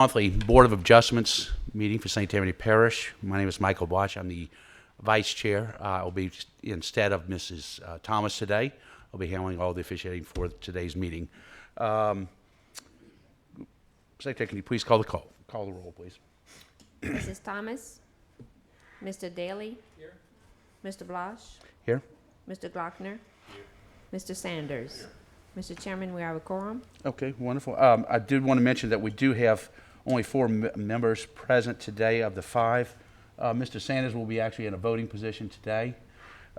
Monthly Board of Adjustments meeting for St. Tammany Parish. My name is Michael Botch. I'm the vice chair. I'll be instead of Mrs. Thomas today. I'll be handling all the officiating for today's meeting. Secretary, can you please call the roll, please? Mrs. Thomas? Mr. Daly? Here. Mr. Blosh? Here. Mr. Glockner? Here. Mr. Sanders? Mr. Chairman, we have a quorum. Okay, wonderful. I did want to mention that we do have only 4 members present today of the 5. Mr. Sanders will be actually in a voting position today.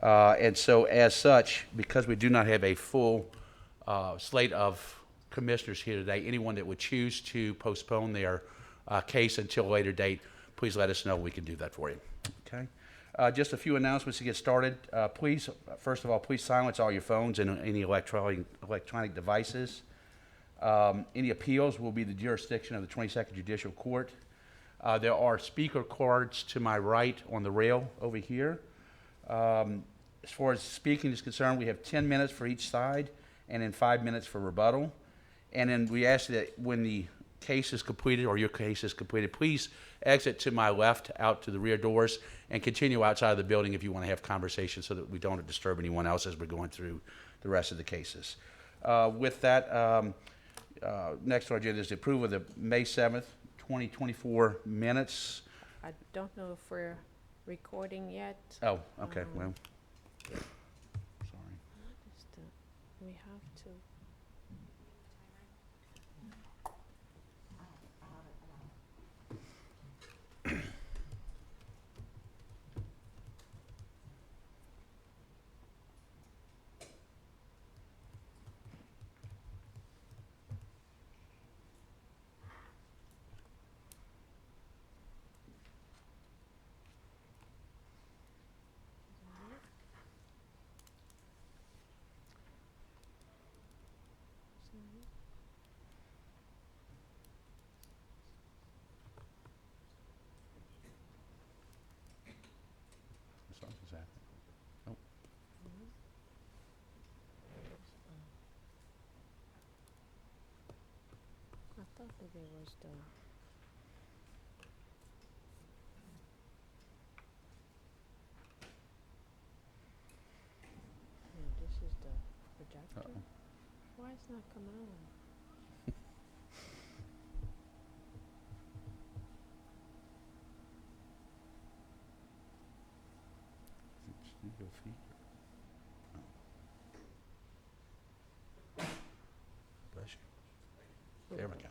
And so as such, because we do not have a full slate of commissioners here today, anyone that would choose to postpone their case until a later date, please let us know. We can do that for you. Okay. Just a few announcements to get started. Please, first of all, please silence all your phones and any electronic devices. Any appeals will be the jurisdiction of the 22nd Judicial Court. There are speaker cards to my right on the rail over here. As far as speaking is concerned, we have 10 minutes for each side and then 5 minutes for rebuttal. And then we ask that when the case is completed or your case is completed, please exit to my left out to the rear doors and continue outside of the building if you want to have conversations so that we don't disturb anyone else as we're going through the rest of the cases. With that, next on our agenda is the approval of the May 7th, 2024 minutes. I don't know if we're recording yet. Oh, okay, well, sorry. We have to. Something's happening. Oh. I thought that there was the. No, this is the projector. Uh-oh. Why is it not coming on? Studio feature. Oh. Bless you. There we go.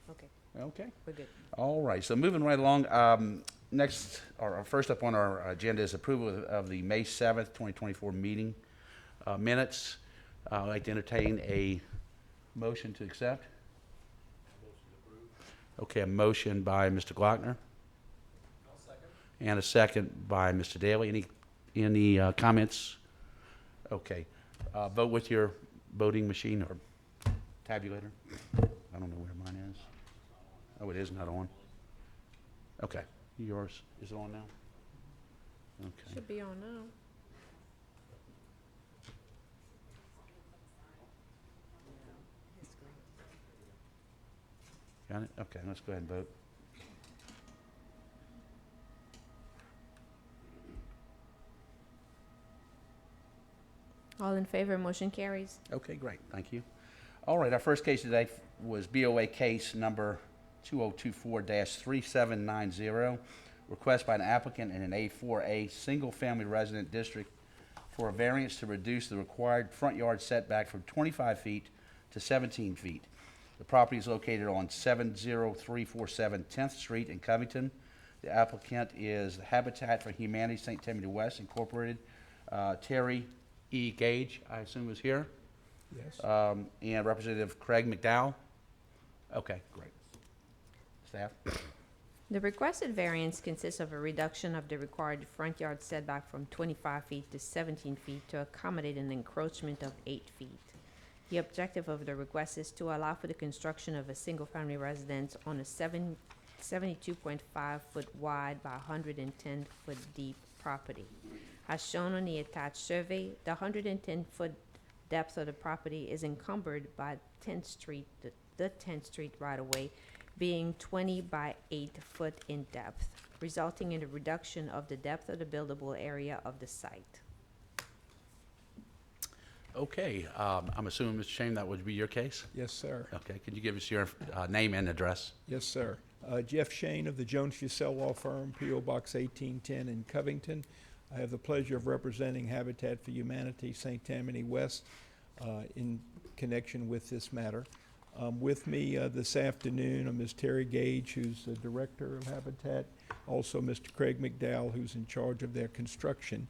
Okay, Okay. we're good. All right. So moving right along. Next, or first up on our agenda is approval of the May 7th, 2024 meeting minutes. I'd like to entertain a motion to accept. Motion approved. Okay, a motion by Mr. Glockner I'll second. and a second by Mr. Daly. Any comments? Okay. Vote with your voting machine or tabulator. I don't know where mine is. Oh, it is not on. Okay. Yours is on now? Okay. Should be on now. Got it? Okay, let's go ahead and vote. All in favor, motion carries. Okay, great. Thank you. All right, our first case today was BOA case number 2024-3790, request by an applicant in an A4A single-family resident district for a variance to reduce the required front yard setback from 25 feet to 17 feet. The property is located on 70347 10th Street in Covington. The applicant is Habitat for Humanity St. Tammany West Incorporated. Terry E. Gage, I assume, is here. Yes. And Representative Craig McDowell. Okay, great. Staff? The requested variance consists of a reduction of the required front yard setback from 25 feet to 17 feet to accommodate an encroachment of 8 feet. The objective of the request is to allow for the construction of a single-family residence on a 72.5-foot wide by 110-foot deep property. As shown on the attached survey, the 110-foot depth of the property is encumbered by 10th Street, the 10th Street right-of-way, being 20 by 8 foot in depth, resulting in a reduction of the depth of the buildable area of the site. Okay, I'm assuming, Mr. Shane, that would be your case? Yes, sir. Okay, could you give us your name and address? Yes, sir. Jeff Shane of the Jones Fussell Law Firm, P.O. Box 1810 in Covington. I have the pleasure of representing Habitat for Humanity, St. Tammany West, in connection with this matter. With me this afternoon are Ms. Terry Gage, who's the director of Habitat, also Mr. Craig McDowell, who's in charge of their construction.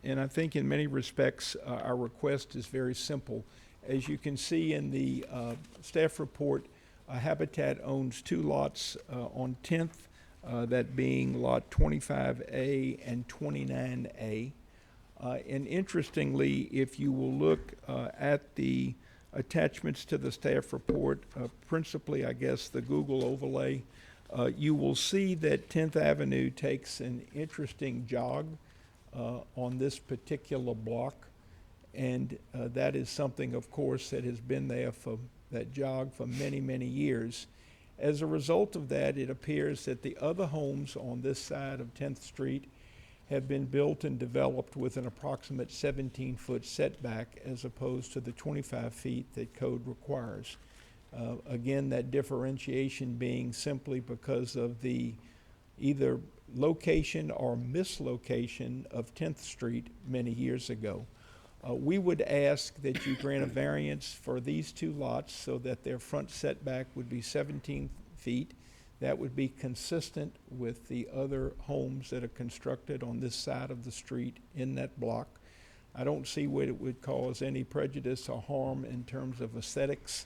And I think in many respects, our request is very simple. As you can see in the staff report, Habitat owns 2 lots on 10th, that being Lot 25A and 29A. And interestingly, if you will look at the attachments to the staff report, principally, I guess, the Google overlay, you will see that 10th Avenue takes an interesting jog on this particular block. And that is something, of course, that has been there for that jog for many, many years. As a result of that, it appears that the other homes on this side of 10th Street have been built and developed with an approximate 17-foot setback as opposed to the 25 feet that code requires. Again, that differentiation being simply because of the either location or mislocation of 10th Street many years ago. We would ask that you grant a variance for these 2 lots so that their front setback would be 17 feet. That would be consistent with the other homes that are constructed on this side of the street in that block. I don't see what it would cause any prejudice or harm in terms of aesthetics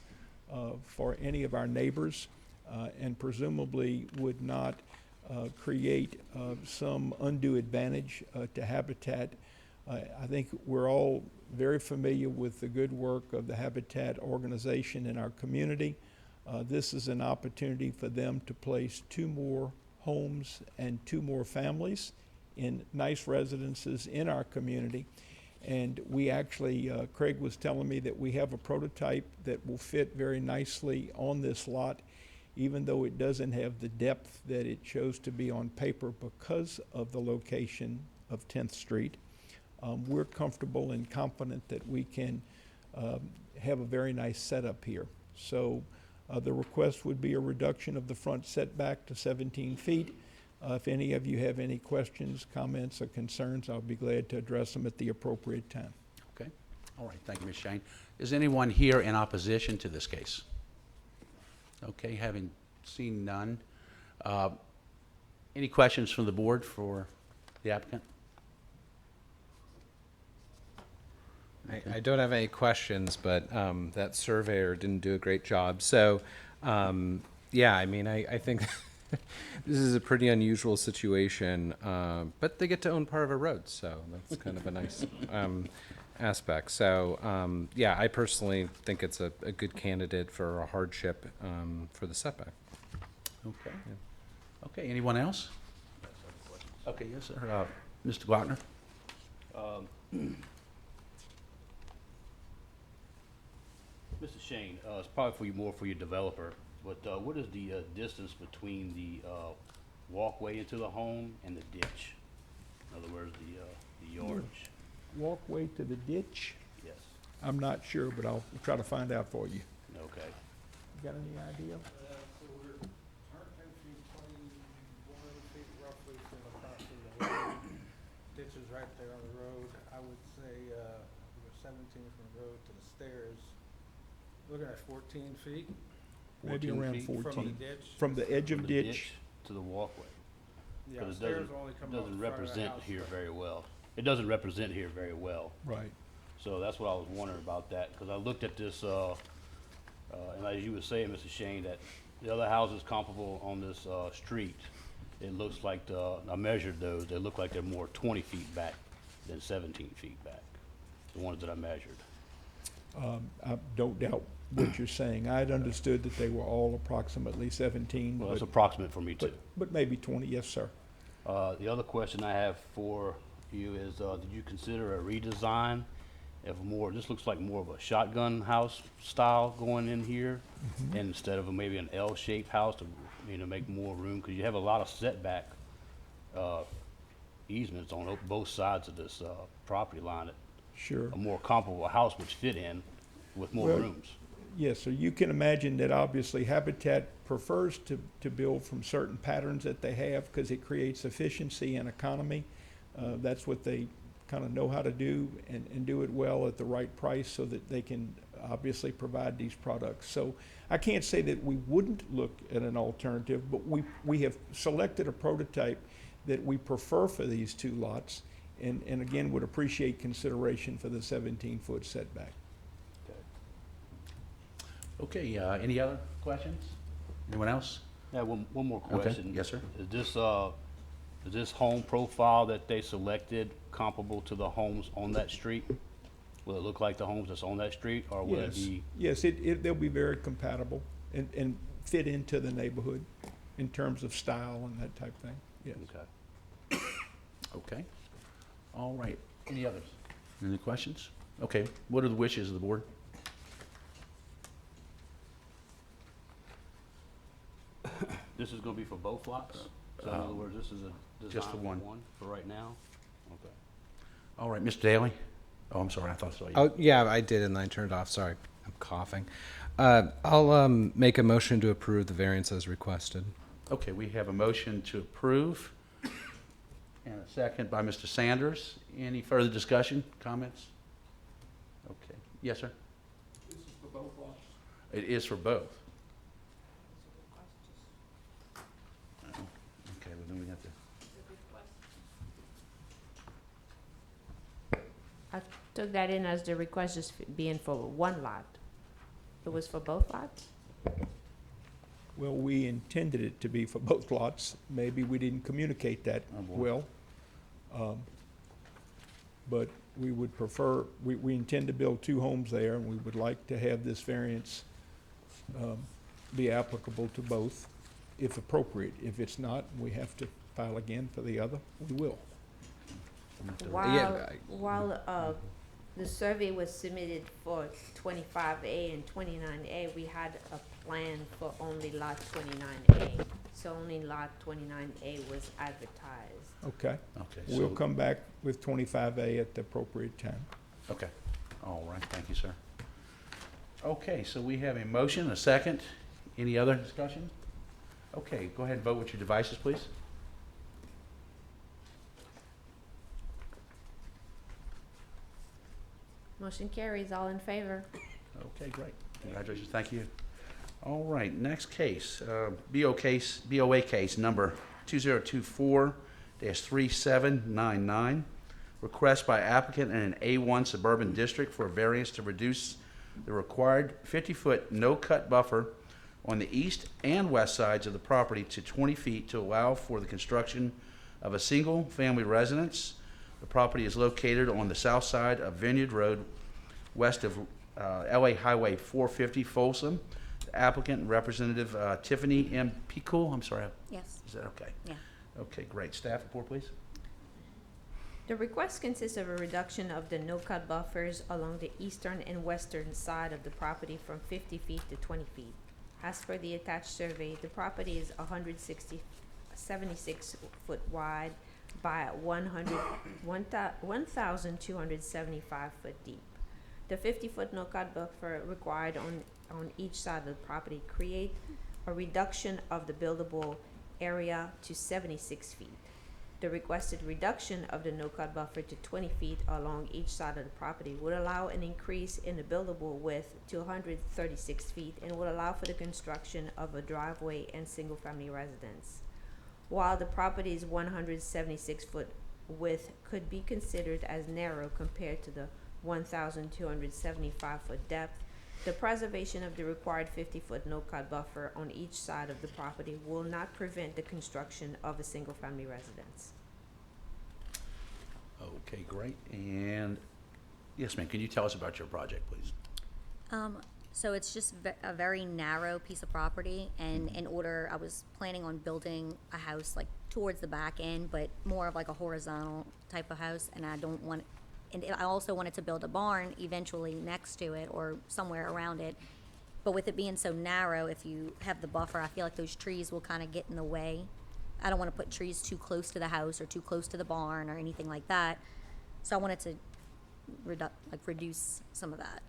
for any of our neighbors, and presumably would not create some undue advantage to Habitat. I think we're all very familiar with the good work of the Habitat organization in our community. This is an opportunity for them to place 2 more homes and 2 more families in nice residences in our community. And we actually, Craig was telling me that we have a prototype that will fit very nicely on this lot, even though it doesn't have the depth that it shows to be on paper because of the location of 10th Street. We're comfortable and confident that we can have a very nice setup here. So the request would be a reduction of the front setback to 17 feet. If any of you have any questions, comments, or concerns, I'll be glad to address them at the appropriate time. Okay, all right, thank you, Ms. Shane. Is anyone here in opposition to this case? Okay, having seen none. Any questions from the board for the applicant? I don't have any questions, but that surveyor didn't do a great job. So, yeah, I mean, I think this is a pretty unusual situation, but they get to own part of a road, so that's kind of a nice aspect. So, yeah, I personally think it's a good candidate for a hardship for the setback. Okay. Okay, anyone else? Okay, yes, sir. Mr. Glockner? Mr. Shane, it's probably for you, more for your developer, but what is the distance between the walkway into the home and the ditch? In other words, the yardage? Walkway to the ditch? Yes. I'm not sure, but I'll try to find out for you. Okay. Got any idea? So we're 110 feet, 21 feet roughly from the property line. Ditch is right there on the road. I would say we're 17 from the road to the stairs. Looking at 14 feet Maybe 14 around feet? 14. from the ditch. From the edge From of the ditch? to the walkway. Yeah, Because it stairs only come off doesn't the front of the represent house. here very well. It doesn't represent here very well. Right. So that's what I was wondering about that, because I looked at this, and as you were saying, Mr. Shane, that the other houses comparable on this street, it looks like, I measured those, they look like they're more 20 feet back than 17 feet back, the ones that I measured. I don't doubt what you're saying. I'd understood that they were all approximately 17, Well, that's but, approximate for me too. but maybe 20, yes, sir. The other question I have for you is, did you consider a redesign if more, this looks like more of a shotgun house style going in here, and instead of maybe an L-shaped house to, make more room, because you have a lot of setback easements on both sides of this property line that Sure. a more comparable house would fit in with more Well, rooms. Yes, so you can imagine that obviously Habitat prefers to build from certain patterns that they have because it creates efficiency and economy. That's what they kind of know how to do and do it well at the right price so that they can obviously provide these products. So I can't say that we wouldn't look at an alternative, but we have selected a prototype that we prefer for these two lots and again would appreciate consideration for the 17-foot setback. Okay, any other questions? Anyone else? Yeah, one more Okay, question. yes, sir. Is this home profile that they selected comparable to the homes on that street? Will it look like the homes that's on that street, or will it Yes, be? yes, they'll be very compatible and fit into the neighborhood in terms of style and that type thing, yes. Okay. Okay. All right. Any others? Any questions? Okay, what are the wishes of the board? This is gonna be for both lots? So in other words, this is a just design the for one. one for right now? Okay. All right, Mr. Daly? Oh, I'm sorry, I thought I saw you. Oh, yeah, I did, and I turned it off. Sorry, I'm coughing. I'll make a motion to approve the variance as requested. Okay, we have a motion to approve and a second by Mr. Sanders. Any further discussion, comments? Okay, yes, sir? This is for both lots? It is for both. Okay, well then we have to, I took that in as the request just being for one lot. It was for both lots? Well, we intended it to be for both lots. Maybe we didn't communicate that Oh, boy. well. But we would prefer, we intend to build two homes there, and we would like to have this variance be applicable to both, if appropriate. If it's not, we have to file again for the other, we will. While the survey was submitted for 25A and 29A, we had a plan for only lot 29A. So only lot 29A was advertised. Okay? okay. We'll so- come back with 25A at the appropriate time. Okay, all right, thank you, sir. Okay, so we have a motion, a second. Any other discussion? Okay, go ahead and vote with your devices, please. Motion carries, all in favor. Okay, great. Congratulations, thank you. All right, next case, BOA case number 2024-3799. Request by applicant in an A1 suburban district for a variance to reduce the required 50-foot no-cut buffer on the east and west sides of the property to 20 feet to allow for the construction of a single-family residence. The property is located on the south side of Vineyard Road, west of LA Highway 450, Folsom. The applicant, Representative Tiffany M. Pickle, I'm sorry, Yes, is that okay? yeah. Okay, great. Staff report, please. The request consists of a reduction of the no-cut buffers along the eastern and western side of the property from 50 feet to 20 feet. As per the attached survey, the property is 76 foot wide by 1,275 foot deep. The 50-foot no-cut buffer required on each side of the property create a reduction of the buildable area to 76 feet. The requested reduction of the no-cut buffer to 20 feet along each side of the property would allow an increase in the buildable width to 136 feet and would allow for the construction of a driveway and single-family residence. While the property's 176-foot width could be considered as narrow compared to the 1,275-foot depth, the preservation of the required 50-foot no-cut buffer on each side of the property will not prevent the construction of a single-family residence. Okay, great. And yes, ma'am, can you tell us about your project, please? So it's just a very narrow piece of property, and in order, I was planning on building a house like towards the back end, but more of like a horizontal type of house, and I don't want and I also wanted to build a barn eventually next to it or somewhere around it. But with it being so narrow, if you have the buffer, I feel like those trees will kind of get in the way. I don't want to put trees too close to the house or too close to the barn or anything like that. So I wanted to reduce some of that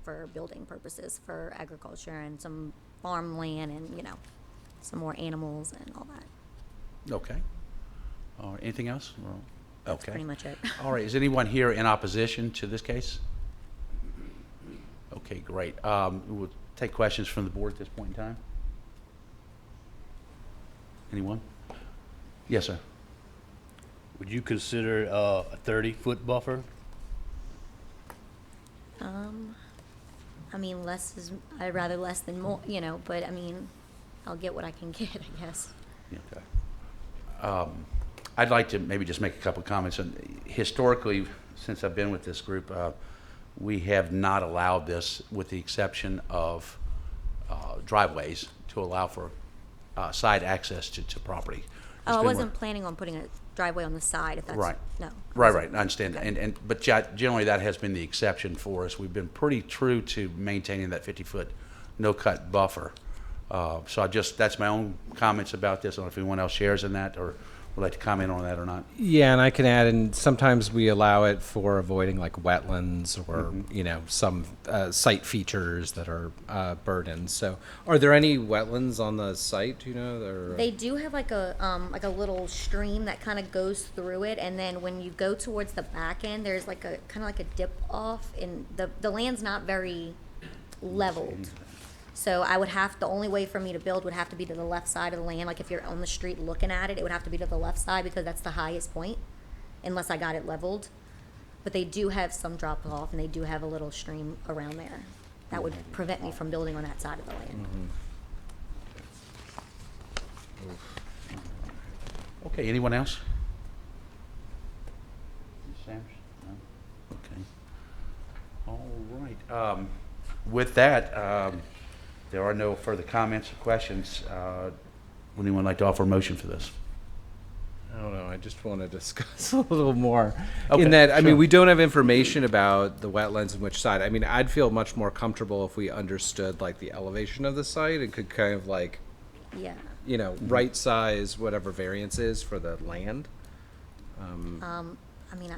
for building purposes, for agriculture and some farmland and, you know, some more animals and all that. Okay. All right, anything else? Well, That's okay. pretty much it. All right, is anyone here in opposition to this case? Okay, great. We'll take questions from the board at this point in time. Anyone? Yes, sir. Would you consider a 30-foot buffer? I mean, I'd rather less than more, you know, but I mean, I'll get what I can get, I guess. Okay. I'd like to maybe just make a couple comments. Historically, since I've been with this group, we have not allowed this, with the exception of driveways, to allow for side access to property. It's Oh, I been wasn't planning on putting a driveway on the side, if that's, Right. no. Right, I understand. Okay. But generally, that has been the exception for us. We've been pretty true to maintaining that 50-foot no-cut buffer. So that's my own comments about this. I don't know if anyone else shares in that or would like to comment on that or not. Yeah, and I can add, and sometimes we allow it for avoiding like wetlands or, you know, some site features that are burdens. So are there any wetlands on the site, do you know? They do have like a little stream that kind of goes through it, and then when you go towards the back end, there's like a kind of like a dip off, and the land's not very leveled. So the only way for me to build would have to be to the left side of the land. Like if you're on the street looking at it, it would have to be to the left side because that's the highest point, unless I got it leveled. But they do have some drop off, and they do have a little stream around there that would prevent me from building on that side of the land. Okay, anyone else? Ms. Sanders? No? Okay. All right. With that, there are no further comments or questions. Would anyone like to offer a motion for this? I don't know, I just want to discuss a little more. Okay, In that, I sure. mean, we don't have information about the wetlands and which side. I mean, I'd feel much more comfortable if we understood like the elevation of the site and could kind of like, Yeah. you know, right size whatever variance is for the land. I mean,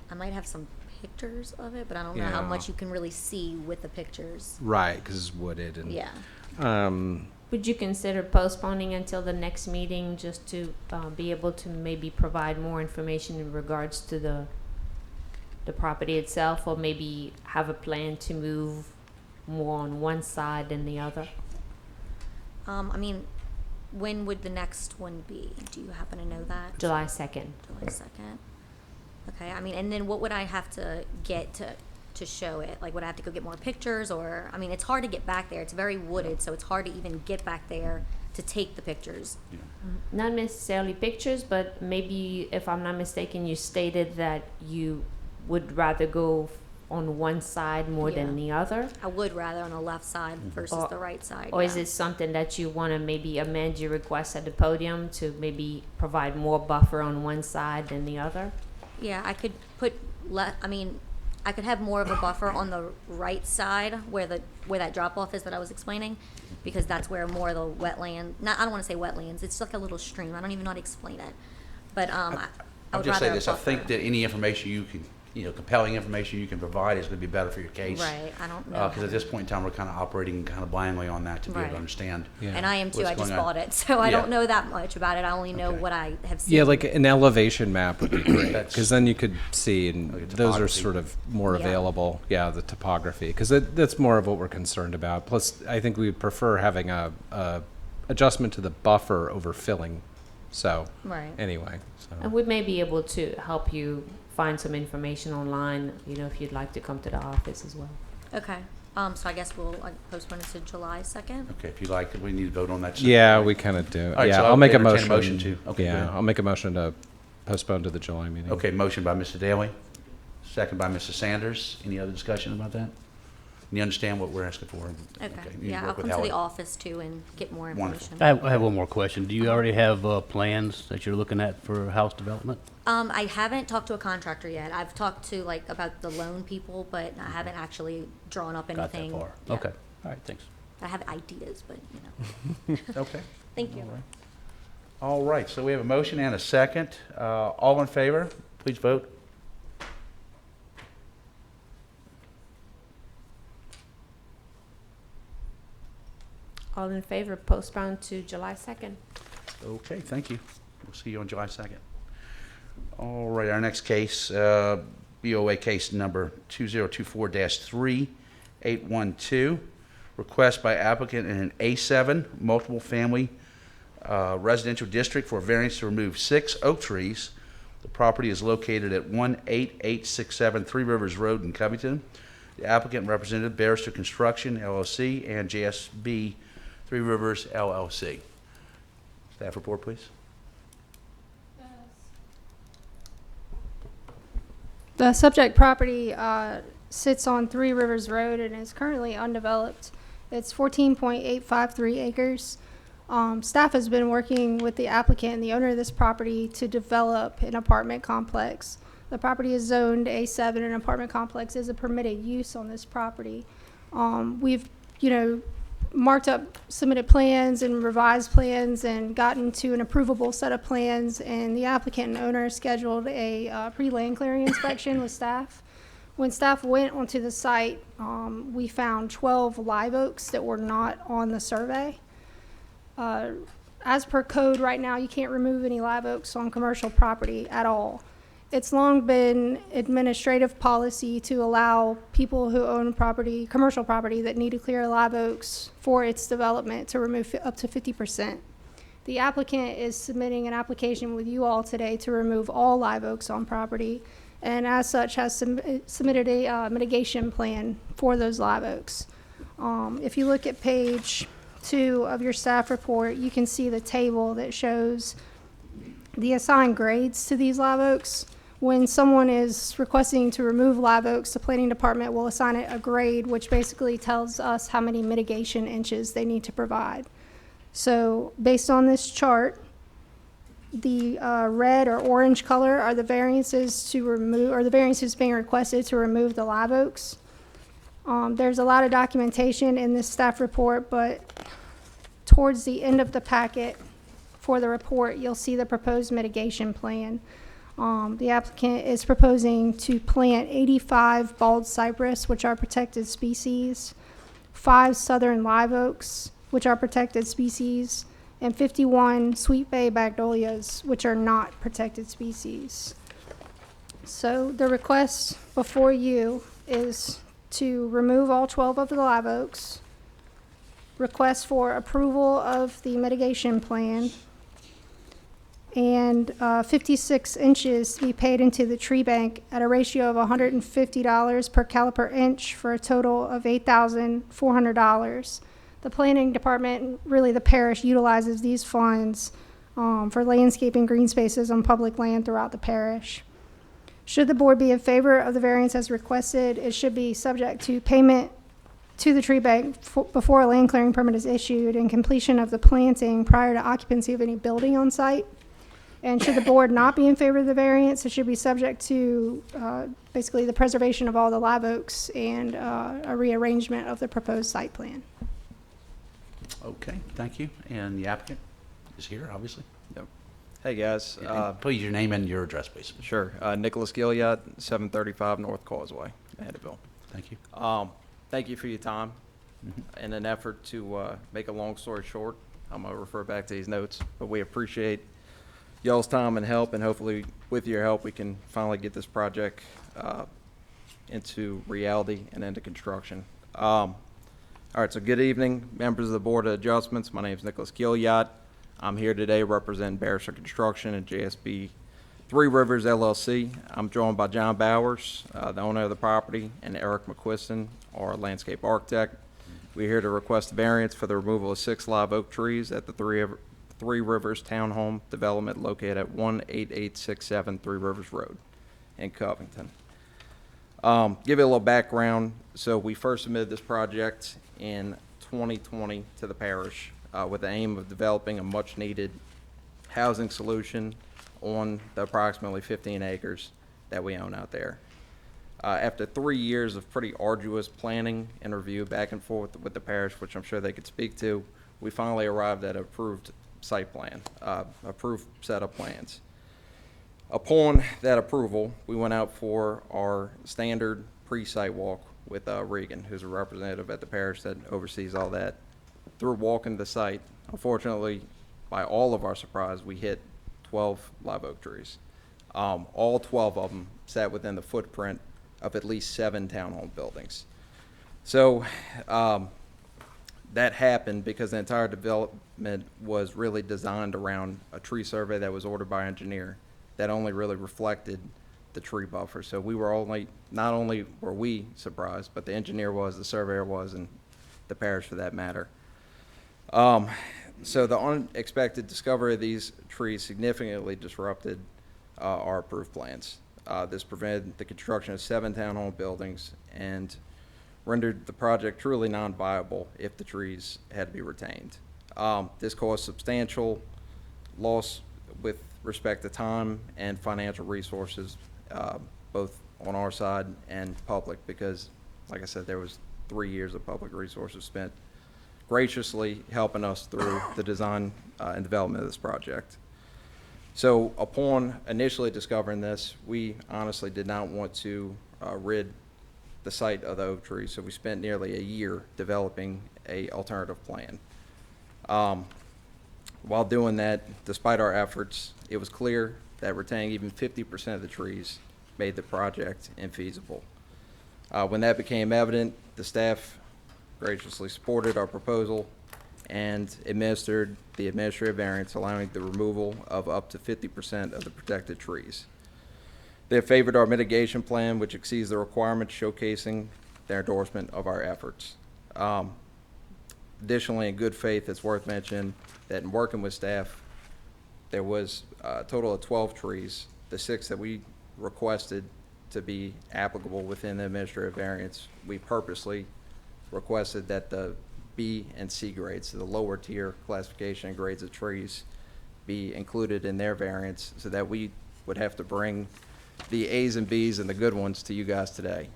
I might have some pictures of it, but I don't know how Yeah. much you can really see with the pictures. Right, because it's wooded and. Yeah. Would you consider postponing until the next meeting just to be able to maybe provide more information in regards to the property itself, or maybe have a plan to move more on one side than the other? I mean, when would the next one be? Do you happen to know that? July 2nd. July 2nd. Okay, I mean, and then what would I have to get to show it? Like, would I have to go get more pictures, or, I mean, it's hard to get back there. It's very wooded, so it's hard to even get back there to take the pictures. Not necessarily pictures, but maybe, if I'm not mistaken, you stated that you would rather go on one side more than the other? I would rather on the left side versus Or- the right side. Or is yeah. it something that you want to maybe amend your request at the podium to maybe provide more buffer on one side than the other? Yeah, I could put I could have more of a buffer on the right side where that drop off is that I was explaining, because that's where more of the wetland. I don't want to say wetlands. It's like a little stream. I don't even know how to explain it. But I I'll would just say rather a this, I buffer. think that any information you can, compelling information you can provide is going to be better for your case. Right. I don't know. Because at this point in time, we're kind of operating kind of blindly on that to be able Right. to understand. Yeah. And I am too. What's I just going on? bought it, so I Yeah. don't know that much about it. I only know Okay. what I have seen. Yeah, like an elevation map would be great, That's- because then you could see, and Like a those are topography. sort of more Yeah. available. Yeah, the topography, because that's more of what we're concerned about. Plus, I think we would prefer having a adjustment to the buffer over filling. So, Right. anyway, And we may be able to help you find some information online, if you'd like to come to the office as well. Okay. So I guess we'll postpone it to July 2nd. Okay, if you like, we need to vote on that. yeah, we kind of do. All right, Yeah, so I'll make a entertain motion. to. Okay, go Yeah, ahead. I'll make a motion to postpone to the July meeting. Okay, motion by Mr. Daly, second by Mr. Sanders. Any other discussion about that? you understand what we're asking for. Okay, you yeah, work I'll with come to Howard. the office too and get more Wonderful. information. I have one more question. Do you already have plans that you're looking at for house development? I haven't talked to a contractor yet. I've talked to like about the loan people, but I haven't actually drawn up Got anything. that far? yet. Okay, all right, thanks. I have ideas, but you know. Okay. Thank you. All right, so we have a motion and a second. All in favor, please vote. All in favor, postpone to July 2nd. Okay, thank you. We'll see you on July 2nd. All right, our next case, BOA case number 2024-3812. Request by applicant in an A7 multiple family residential district for variance to remove 6 oak trees. The property is located at 18867 Three Rivers Road in Covington. The applicant represented Barrister Construction LLC and JSB Three Rivers LLC. Staff report, please. The subject property sits on Three Rivers Road and is currently undeveloped. It's 14.853 acres. Staff has been working with the applicant and the owner of this property to develop an apartment complex. The property is zoned A7 and an apartment complex is a permitted use on this property. We've, marked up, submitted plans and revised plans and gotten to an approvable set of plans, and the applicant and owner scheduled a pre-land clearing inspection with staff. When staff went onto the site, we found 12 live oaks that were not on the survey. As per code right now, you can't remove any live oaks on commercial property at all. It's long been administrative policy to allow people who own property, commercial property that need to clear live oaks for its development to remove up to 50%. The applicant is submitting an application with you all today to remove all live oaks on property, and as such has submitted a mitigation plan for those live oaks. If you look at page 2 of your staff report, you can see the table that shows the assigned grades to these live oaks. When someone is requesting to remove live oaks, the planning department will assign it a grade, which basically tells us how many mitigation inches they need to provide. So based on this chart, the red or orange color are the variances to remove, or the variances being requested to remove the live oaks. There's a lot of documentation in this staff report, but towards the end of the packet for the report, you'll see the proposed mitigation plan. The applicant is proposing to plant 85 bald cypress, which are protected species, 5 southern live oaks, which are protected species, and 51 sweet bay magnolias, which are not protected species. So the request before you is to remove all 12 of the live oaks, request for approval of the mitigation plan, and 56 inches to be paid into the tree bank at a ratio of $150 per caliper inch for a total of $8,400. The planning department, really the parish, utilizes these funds for landscaping green spaces on public land throughout the parish. Should the board be in favor of the variance as requested, it should be subject to payment to the tree bank before a land clearing permit is issued and completion of the planting prior to occupancy of any building on site. And should the board not be in favor of the variance, it should be subject to basically the preservation of all the live oaks and a rearrangement of the proposed site plan. Okay, thank you. And the applicant is here, obviously. Yep. Hey, guys. Please, your name and your address, please. Sure. Nicholas Gilliard, 735 North Causeway, Annabelle. Thank you. Thank you for your time. In an effort to make a long story short, I'm going to refer back to these notes, but we appreciate y'all's time and help, and hopefully with your help we can finally get this project into reality and into construction. All right, so good evening, members of the Board of Adjustments. My name is Nicholas Gilliard. I'm here today representing Parish Construction and JSB Three Rivers LLC. I'm joined by John Bowers, the owner of the property, and Eric McQuiston, our landscape architect. We're here to request a variance for the removal of 6 live oak trees at the Three Rivers Townhome Development located at 18867 Three Rivers Road in Covington. Give it a little background. So we first submitted this project in 2020 to the parish with the aim of developing a much-needed housing solution on the approximately 15 acres that we own out there. After 3 years of pretty arduous planning and review back and forth with the parish, which I'm sure they could speak to, we finally arrived at an approved site plan, approved set of plans. Upon that approval, we went out for our standard pre-site walk with Regan, who's a representative at the parish that oversees all that. Through walking the site, unfortunately, by all of our surprise, we hit 12 live oak trees. All 12 of them sat within the footprint of at least 7 townhome buildings. So that happened because the entire development was really designed around a tree survey that was ordered by an engineer that only really reflected the tree buffer. So we were not only were we surprised, but the engineer was, the surveyor was, and the parish for that matter. So the unexpected discovery of these trees significantly disrupted our approved plans. This prevented the construction of 7 townhome buildings and rendered the project truly non-viable if the trees had to be retained. This caused substantial loss with respect to time and financial resources, both on our side and public, because, like I said, there was 3 years of public resources spent graciously helping us through the design and development of this project. So upon initially discovering this, we honestly did not want to rid the site of the oak trees, so we spent nearly a year developing a alternative plan. While doing that, despite our efforts, it was clear that retaining even 50% of the trees made the project infeasible. When that became evident, the staff graciously supported our proposal and administered the administrative variance, allowing the removal of up to 50% of the protected trees. They have favored our mitigation plan, which exceeds the requirements, showcasing their endorsement of our efforts. Additionally, in good faith, it's worth mentioning that in working with staff, there was a total of 12 trees. The 6 that we requested to be applicable within the administrative variance, we purposely requested that the B and C grades, so the lower tier classification and grades of trees, be included in their variance so that we would have to bring the A's and B's and the good ones to you guys today.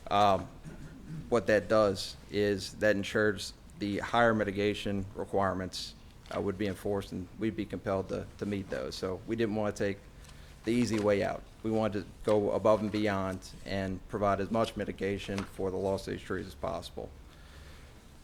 What that does is that ensures the higher mitigation requirements would be enforced, and we'd be compelled to meet those. So we didn't want to take the easy way out. We wanted to go above and beyond and provide as much mitigation for the loss of these trees as possible,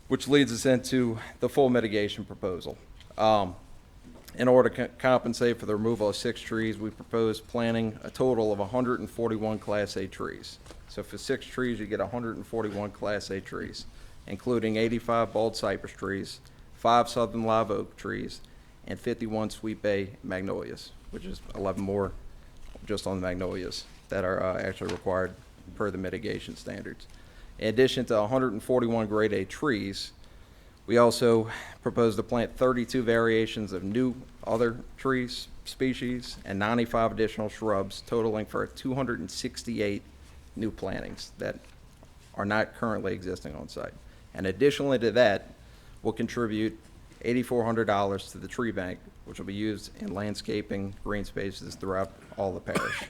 which leads us into the full mitigation proposal. In order to compensate for the removal of 6 trees, we proposed planting a total of 141 Class A trees. So for 6 trees, you get 141 Class A trees, including 85 bald cypress trees, 5 southern live oak trees, and 51 sweet bay magnolias, which is 11 more just on the magnolias that are actually required per the mitigation standards. In addition to 141 grade A trees, we also propose to plant 32 variations of new other trees, species, and 95 additional shrubs, totaling for 268 new plantings that are not currently existing on site. And additionally to that, we'll contribute $8,400 to the tree bank, which will be used in landscaping green spaces throughout all the parish.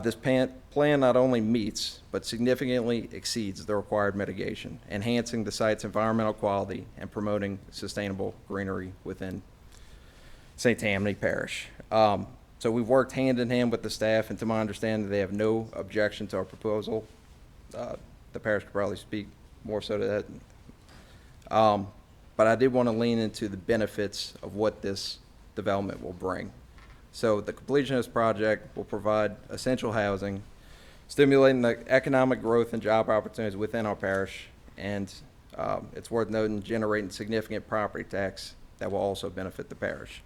This plan not only meets, but significantly exceeds the required mitigation, enhancing the site's environmental quality and promoting sustainable greenery within St. Tammany Parish. So we've worked hand in hand with the staff, and to my understanding, they have no objection to our proposal. The parish could probably speak more so to that. But I did want to lean into the benefits of what this development will bring. So the completion of this project will provide essential housing, stimulating the economic growth and job opportunities within our parish, and it's worth noting, generating significant property tax that will also benefit the parish.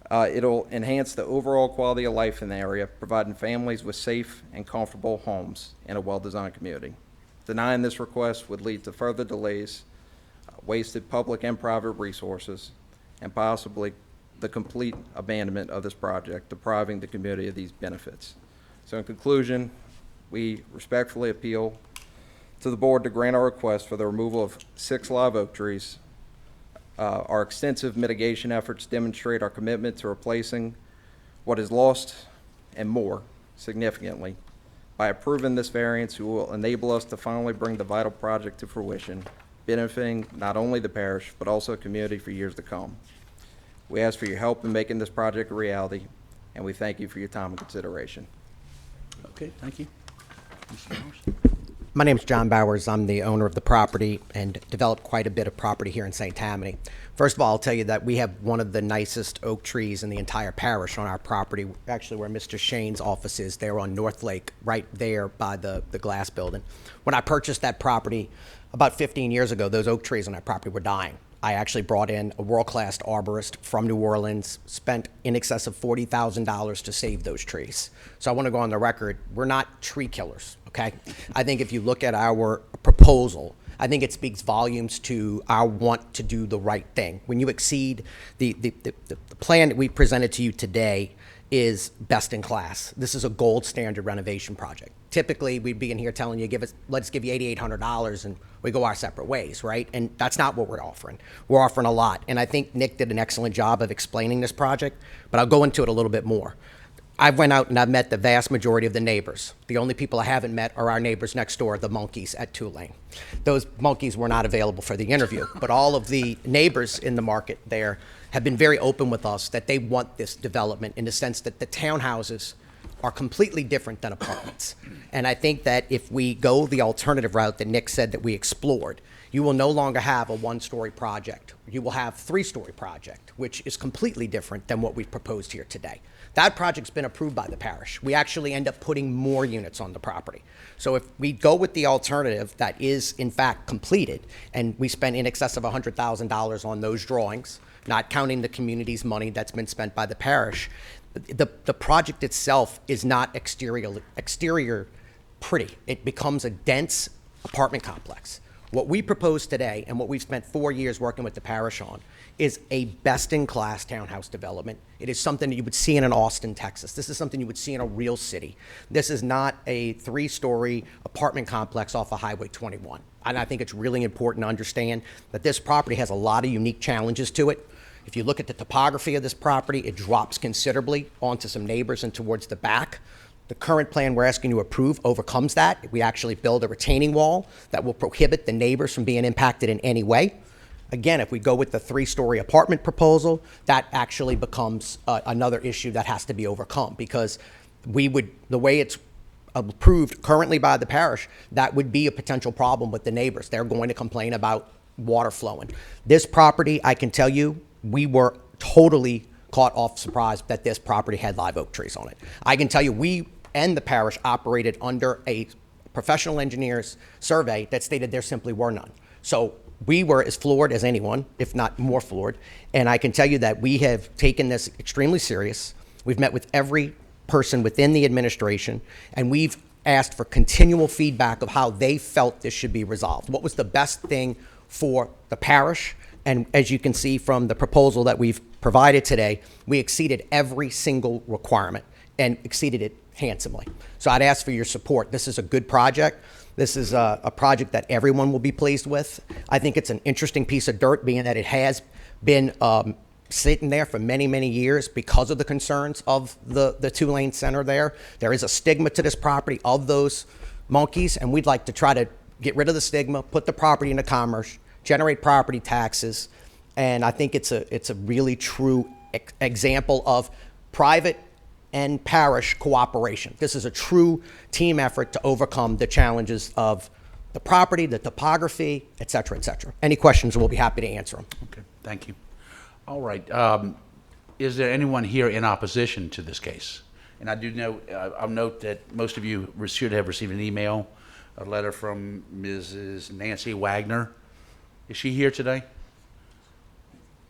It'll enhance the overall quality of life in the area, providing families with safe and comfortable homes in a well-designed community. Denying this request would lead to further delays, wasted public and private resources, and possibly the complete abandonment of this project, depriving the community of these benefits. So in conclusion, We respectfully appeal to the board to grant our request for the removal of 6 live oak trees. Our extensive mitigation efforts demonstrate our commitment to replacing what is lost and more significantly. By approving this variance, you will enable us to finally bring the vital project to fruition, benefiting not only the parish, but also the community for years to come. We ask for your help in making this project a reality, and we thank you for your time and consideration. Okay, thank you. Mr. Bowers? My name's John Bowers. I'm the owner of the property and developed quite a bit of property here in St. Tammany. First of all, I'll tell you that we have one of the nicest oak trees in the entire parish on our property, actually where Mr. Shane's office is there on North Lake, right there by the glass building. When I purchased that property about 15 years ago, those oak trees on that property were dying. I actually brought in a world-class arborist from New Orleans, spent in excess of $40,000 to save those trees. So I want to go on the record, we're not tree killers, okay? I think if you look at our proposal, I think it speaks volumes to our want to do the right thing. When you exceed the plan that we presented to you today is best in class. This is a gold standard renovation project. Typically, we'd be in here telling you, let's give you $8,800 and we go our separate ways, right? And that's not what we're offering. We're offering a lot. And I think Nick did an excellent job of explaining this project, but I'll go into it a little bit more. I went out and I've met the vast majority of the neighbors. The only people I haven't met are our neighbors next door, the monkeys at Tulane. Those monkeys were not available for the interview, but all of the neighbors in the market there have been very open with us that they want this development in the sense that the townhouses are completely different than apartments. And I think that if we go the alternative route that Nick said that we explored, you will no longer have a one-story project. You will have a three-story project, which is completely different than what we've proposed here today. That project's been approved by the parish. We actually end up putting more units on the property. So if we go with the alternative that is in fact completed, and we spend in excess of $100,000 on those drawings, not counting the community's money that's been spent by the parish, the project itself is not exterior pretty. It becomes a dense apartment complex. What we propose today, and what we've spent 4 years working with the parish on, is a best-in-class townhouse development. It is something that you would see in an Austin, Texas. This is something you would see in a real city. This is not a three-story apartment complex off of Highway 21. And I think it's really important to understand that this property has a lot of unique challenges to it. If you look at the topography of this property, it drops considerably onto some neighbors and towards the back. The current plan we're asking you to approve overcomes that. We actually build a retaining wall that will prohibit the neighbors from being impacted in any way. Again, if we go with the three-story apartment proposal, that actually becomes another issue that has to be overcome, because the way it's approved currently by the parish, that would be a potential problem with the neighbors. They're going to complain about water flowing. This property, I can tell you, we were totally caught off surprise that this property had live oak trees on it. I can tell you, we and the parish operated under a professional engineer's survey that stated there simply were none. So we were as floored as anyone, if not more floored. And I can tell you that we have taken this extremely serious. We've met with every person within the administration, and we've asked for continual feedback of how they felt this should be resolved. What was the best thing for the parish? And as you can see from the proposal that we've provided today, we exceeded every single requirement and exceeded it handsomely. So I'd ask for your support. This is a good project. This is a project that everyone will be pleased with. I think it's an interesting piece of dirt, being that it has been sitting there for many, many years because of the concerns of the Tulane Center there. There is a stigma to this property of those monkeys, and we'd like to try to get rid of the stigma, put the property into commerce, generate property taxes, and I think it's a really true example of private and parish cooperation. This is a true team effort to overcome the challenges of the property, the topography, et cetera, et cetera. Any questions, we'll be happy to answer them. Okay, thank you. All right, is there anyone here in opposition to this case? And I do know, I'll note that most of you should have received an email, a letter from Mrs. Nancy Wagner. Is she here today?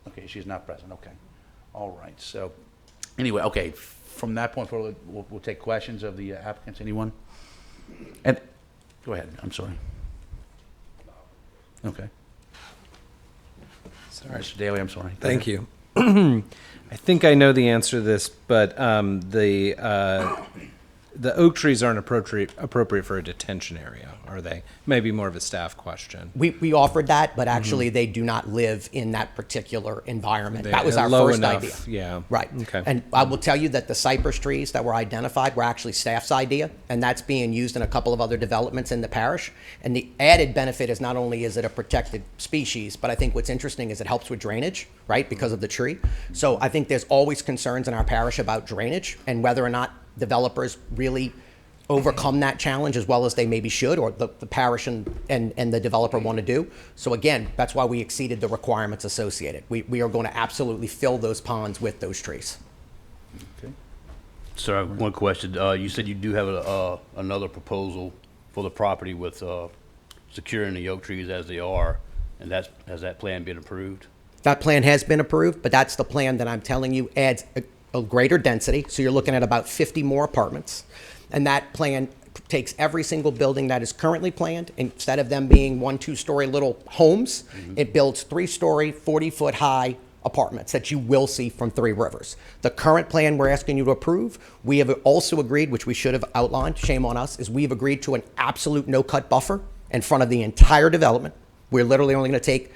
Okay, she's not present, okay. All right, so, anyway, okay, from that point forward, we'll take questions of the applicants. Anyone? And, go ahead, I'm sorry. Okay. Sorry. Mr. Daly, I'm sorry. Go Thank ahead. you. I think I know the answer to this, but the oak trees aren't appropriate for a detention area, are they? Maybe more of a staff question. We offered that, but actually they do not live in that particular environment. They That was are our low first enough, idea. yeah. Right. Okay. And I will tell you that the cypress trees that were identified were actually staff's idea, and that's being used in a couple of other developments in the parish. And the added benefit is not only is it a protected species, but I think what's interesting is it helps with drainage, right, because of the tree. So I think there's always concerns in our parish about drainage and whether or not developers really overcome that challenge as well as they maybe should, or the parish and the developer want to do. So again, that's why we exceeded the requirements associated. We are going to absolutely fill those ponds with those trees. Sir, one question. You said you do have another proposal for the property with securing the oak trees as they are, and has that plan been approved? That plan has been approved, but that's the plan that I'm telling you adds a greater density. So you're looking at about 50 more apartments. And that plan takes every single building that is currently planned. Instead of them being 1-2-story little homes, it builds 3-story, 40-foot high apartments that you will see from Three Rivers. The current plan we're asking you to approve, we have also agreed, which we should have outlined, shame on us, is we've agreed to an absolute no-cut buffer in front of the entire development. We're literally only going to take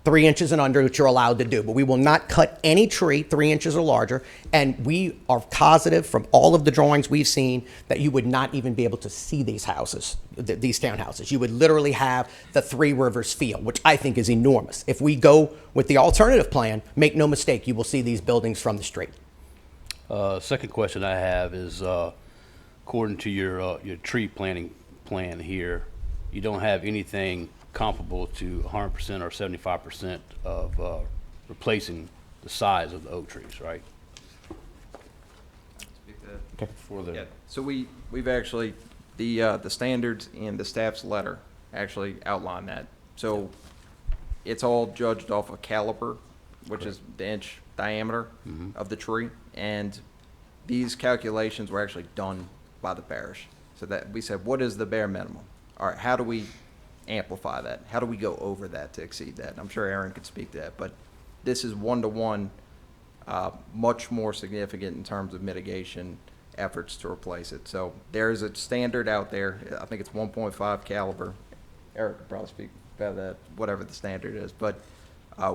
3 inches and under, which you're allowed to do. But we will not cut any tree 3 inches or larger. And we are positive from all of the drawings we've seen that you would not even be able to see these houses, these townhouses. You would literally have the Three Rivers feel, which I think is enormous. If we go with the alternative plan, make no mistake, you will see these buildings from the street. Second question I have is, according to your tree planting plan here, you don't have anything comparable to 100% or 75% of replacing the size of the oak trees, right? For the Yeah, so we've actually, the standards in the staff's letter actually outline that. So it's all judged off of caliber, which is the inch diameter of the tree. And these calculations were actually done by the parish. So that we said, what is the bare minimum? All right, how do we amplify that? How do we go over that to exceed that? I'm sure Aaron could speak to that, but this is one-to-one, much more significant in terms of mitigation efforts to replace it. So there is a standard out there. I think it's 1.5 caliber. Eric could probably speak about that, whatever the standard is, but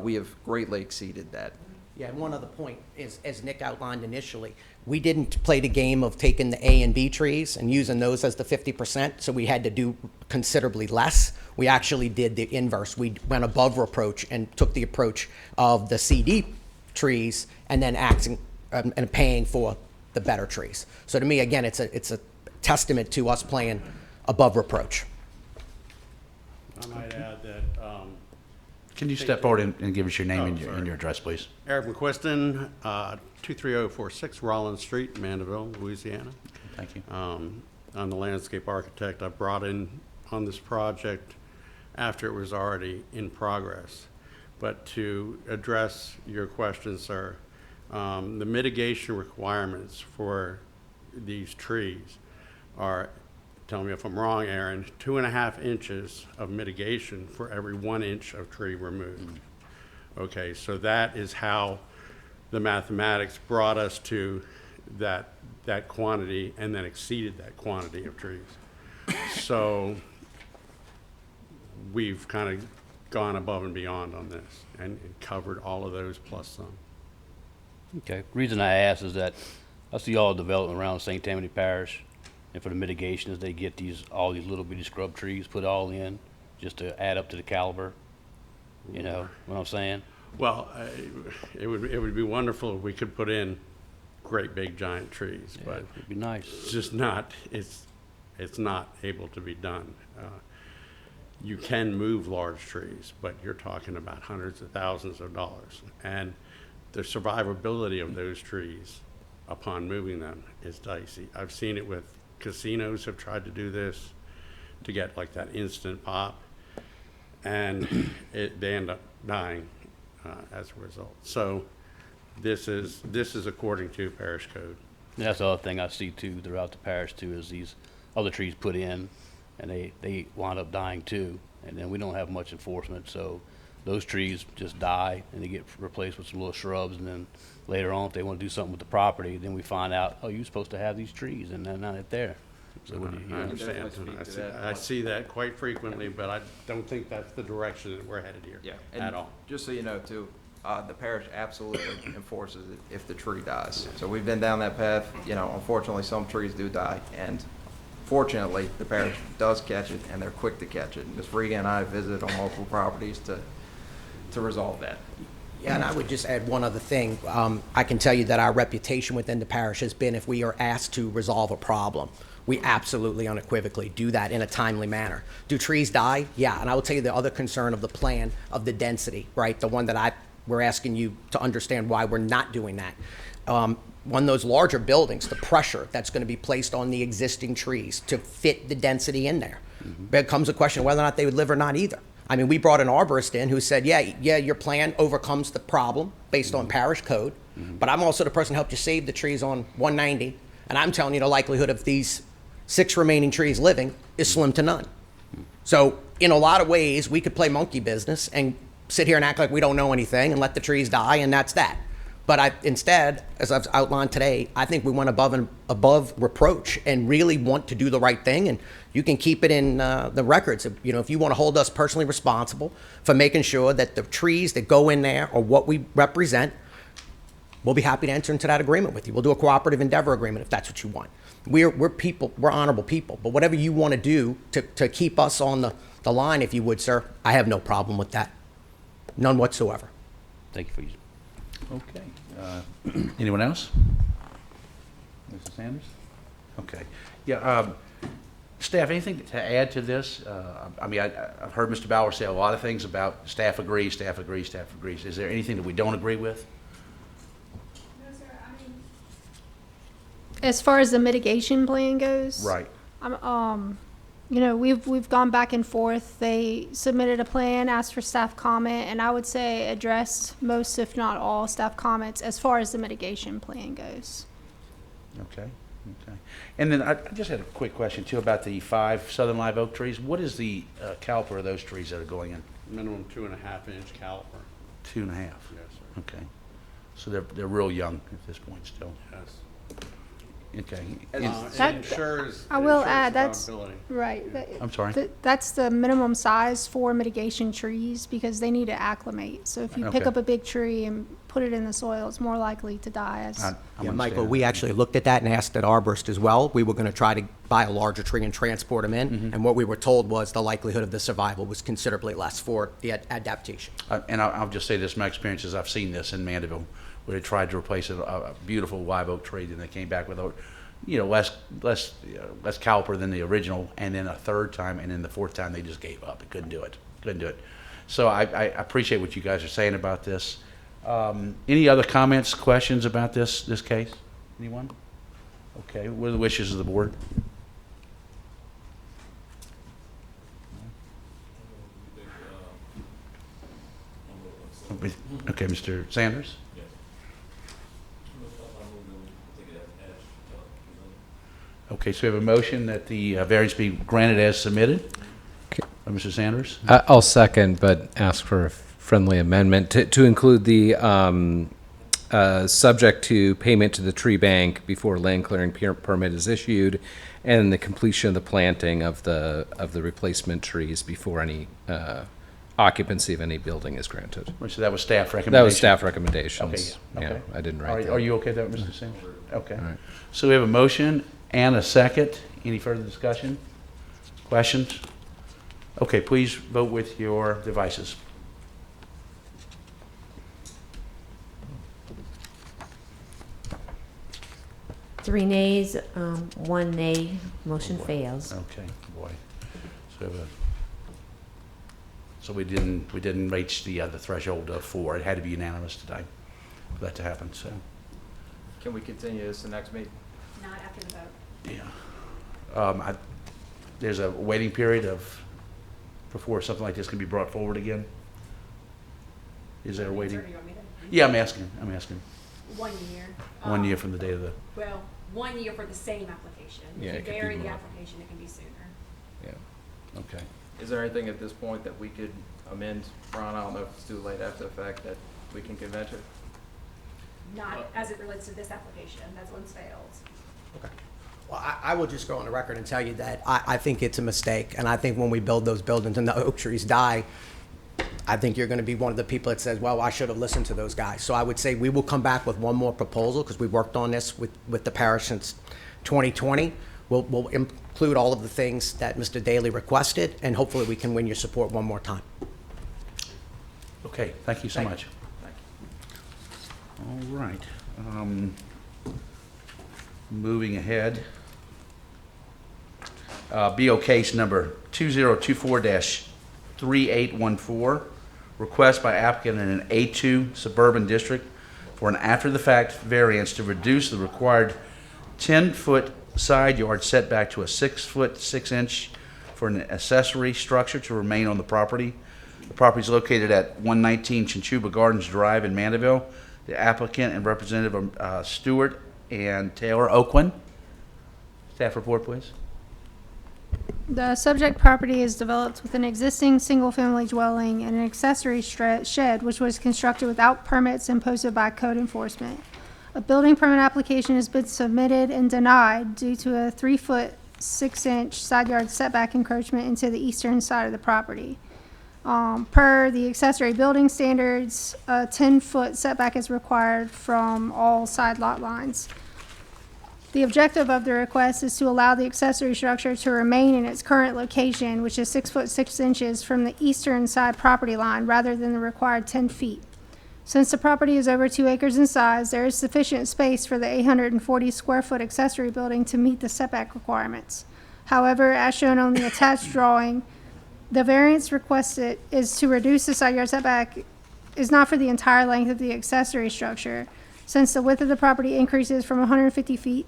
we have greatly exceeded that. Yeah, and one other point is, as Nick outlined initially, we didn't play the game of taking the A and B trees and using those as the 50%, so we had to do considerably less. We actually did the inverse. We went above reproach and took the approach of the CD trees and then acting and paying for the better trees. So to me, again, it's a testament to us playing above reproach. I might add that Can you step forward and give us your name Oh, and sorry. your address, please? Eric McQuiston, 23046 Rollins Street, Mandeville, Louisiana. Thank you. I'm the landscape architect. I brought in on this project after it was already in progress. But to address your question, sir, the mitigation requirements for these trees are, tell me if I'm wrong, Aaron, 2.5 inches of mitigation for every 1 inch of tree removed. Okay, so that is how the mathematics brought us to that quantity and then exceeded that quantity of trees. So we've kind of gone above and beyond on this and covered all of those plus some. Okay. Reason I ask is that I see all the development around St. Tammany Parish, and for the mitigation is they get all these little bitty scrub trees put all in just to add up to the caliber. You know what I'm saying? Well, it would be wonderful if we could put in great big giant trees, Yeah, but it'd be nice. it's just not, it's not able to be done. You can move large trees, but you're talking about hundreds of thousands of dollars. And the survivability of those trees upon moving them is dicey. I've seen it with casinos have tried to do this to get like that instant pop, and they end up dying as a result. So this is according to parish code. And that's the other thing I see too throughout the parish too is these other trees put in and they wind up dying too. And then we don't have much enforcement. So those trees just die and they get replaced with some little shrubs, and then later on, if they want to do something with the property, then we find out, oh, you're supposed to have these trees, and they're not there. So what do you I know? understand. definitely speak to that. I see that quite frequently, but I don't think that's the direction that we're headed here. Yeah. At And all. just so you know too, the parish absolutely enforces it if the tree dies. So we've been down that path, you know, unfortunately, some trees do die, and fortunately, the parish does catch it, and they're quick to catch it. And Ms. Regan and I visited on multiple properties to resolve that. Yeah, and I would just add one other thing. I can tell you that our reputation within the parish has been, if we are asked to resolve a problem, we absolutely unequivocally do that in a timely manner. Do trees die? Yeah, and I will tell you the other concern of the plan of the density, right? The one that we're asking you to understand why we're not doing that. One of those larger buildings, the pressure that's going to be placed on the existing trees to fit the density in there. Becomes a question of whether or not they would live or not either. I mean, we brought an arborist in who said, yeah, your plan overcomes the problem based on parish code, but I'm also the person who helped you save the trees on 190, and I'm telling you the likelihood of these 6 remaining trees living is slim to none. So in a lot of ways, we could play monkey business and sit here and act like we don't know anything and let the trees die, and that's that. But instead, as I've outlined today, I think we went above reproach and really want to do the right thing. And you can keep it in the records. You know, if you want to hold us personally responsible for making sure that the trees that go in there are what we represent, we'll be happy to enter into that agreement with you. We'll do a cooperative endeavor agreement if that's what you want. We're people, we're honorable people. But whatever you want to do to keep us on the line, if you would, sir, I have no problem with that. None whatsoever. Thank you for using. Okay. Anyone else? Mrs. Sanders? Okay. Yeah, staff, anything to add to this? I mean, I've heard Mr. Bauer say a lot of things about staff agrees, staff agrees, staff agrees. Is there anything that we don't agree with? No, sir. I mean, as far as the mitigation plan goes, Right. you know, we've gone back and forth. They submitted a plan, asked for staff comment, and I would say addressed most, if not all, staff comments as far as the mitigation plan goes. Okay, okay. And then I just had a quick question too about the 5 southern live oak trees. What is the caliper of those trees that are going in? Minimum 2.5-inch caliper. 2.5? Yes, sir. Okay. So they're real young at this point still. Yes. Okay. That- It ensures. I it will ensures add, that's survivability. right. I'm sorry? That's the minimum size for mitigation trees because they need to acclimate. So if you pick Okay. up a big tree and put it in the soil, it's more likely to die. As I'm Yeah, Michael, understanding. we actually looked at that and asked that arborist as well. We were going to try to buy a larger tree and transport them in, and what we were told was the likelihood of the survival was considerably less for the adaptation. And I'll just say this, my experience is I've seen this in Mandeville, where they tried to replace a beautiful live oak tree, and they came back with less caliper than the original, and then a third time, and then the fourth time they just gave up. They couldn't do it. So I appreciate what you guys are saying about this. Any other comments, questions about this case? Anyone? Okay, what are the wishes of the board? Okay, Mr. Sanders? Okay, so we have a motion that the variance be granted as submitted. Mr. Sanders? I'll second, but ask for a friendly amendment to include the subject to payment to the tree bank before land clearing permit is issued, and the completion of the planting of the replacement trees before any occupancy of any building is granted. So that was staff recommendation? That was staff recommendations. Okay, yeah, Yeah, okay. I didn't write that. Are you okay with that, Mr. Sanders? Okay. All right. So we have a motion and a second. Any further discussion? Questions? Okay, please vote with your devices. Three nays, 1 nay, motion fails. Okay, boy. So we didn't reach the threshold of 4. It had to be unanimous today for that to happen, so, Can we continue this the next meeting? Not after the vote. yeah. There's a waiting period before something like this can be brought forward again? Is there a waiting? Yeah, I'm asking. 1 year. 1 year from the date of the, Well, 1 year for the same application. Yeah, If it you could be vary the more. application, it can be sooner. Yeah. okay. Is there anything at this point that we could amend, Ron, I don't know if it's too late after the fact that we can convention it. Not as it relates to this application, that's one's failed. Well, I will just go on the record and tell you that I think it's a mistake, and I think when we build those buildings and the oak trees die, I think you're going to be one of the people that says, well, I should have listened to those guys. So I would say we will come back with one more proposal, because we worked on this with the parish since 2020. We'll include all of the things that Mr. Daly requested, and hopefully we can win your support one more time. Okay, thank you so Thank much. Thank you. All right. Moving ahead. BO case number 2024-3814, request by applicant in an A2 suburban district for an after-the-fact variance to reduce the required 10-foot side yard setback to a 6-foot 6-inch for an accessory structure to remain on the property. The property is located at 119 Chinchuba Gardens Drive in Mandeville. The applicant and representative are Stewart and Taylor Oakland. Staff report, please. The subject property is developed with an existing single-family dwelling and an accessory shed, which was constructed without permits imposed by code enforcement. A building permit application has been submitted and denied due to a 3-foot 6-inch side yard setback encroachment into the eastern side of the property. Per the accessory building standards, a 10-foot setback is required from all side lot lines. The objective of the request is to allow the accessory structure to remain in its current location, which is 6 foot 6 inches from the eastern side property line, rather than the required 10 feet. Since the property is over 2 acres in size, there is sufficient space for the 840 square foot accessory building to meet the setback requirements. However, as shown on the attached drawing, the variance requested is to reduce the side yard setback is not for the entire length of the accessory structure, since the width of the property increases from 150 feet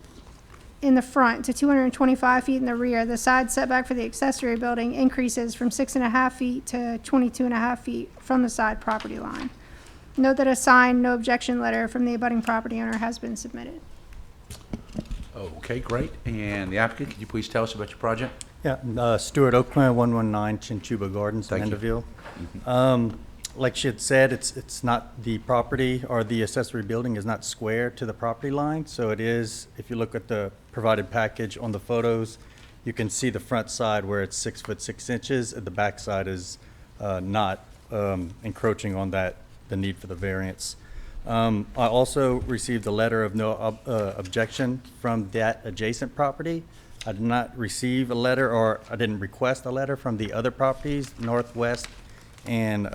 in the front to 225 feet in the rear. The side setback for the accessory building increases from 6.5 feet to 22.5 feet from the side property line. Note that a signed no objection letter from the abutting property owner has been submitted. Okay, great. And the applicant, could you please tell us about your project? Yeah, Stuart Oakland, 119 Chinchuba Gardens, Thank you. Mandeville. Like she had said, it's not the property, or the accessory building is not square to the property line. So it is, if you look at the provided package on the photos, you can see the front side where it's 6 foot 6 inches, and the back side is not encroaching on that, the need for the variance. I also received a letter of no objection from that adjacent property. I did not receive a letter, or I didn't request a letter from the other properties, northwest and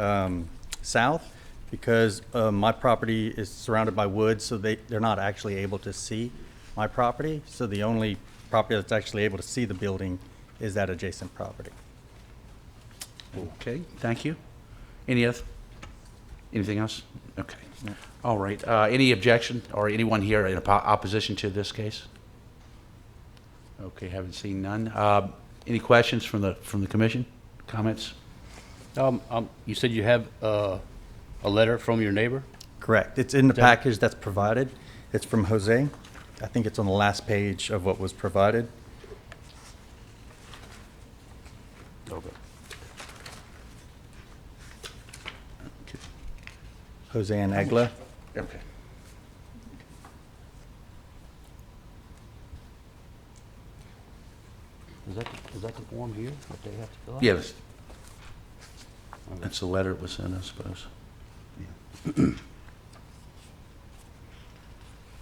south, because my property is surrounded by woods, so they're not actually able to see my property. So the only property that's actually able to see the building is that adjacent property. Okay, thank you. Anything else? Okay. No. All right. Any objection or anyone here in opposition to this case? Okay, haven't seen none. Any questions from the commission? Comments? You said you have a letter from your neighbor? Correct. It's in the package that's provided. It's from Jose. I think it's on the last page of what was provided. Okay. Jose and Egla. Okay. Is that the form here that they have to fill out? Yes. That's the letter it was sent, I suppose. Yeah.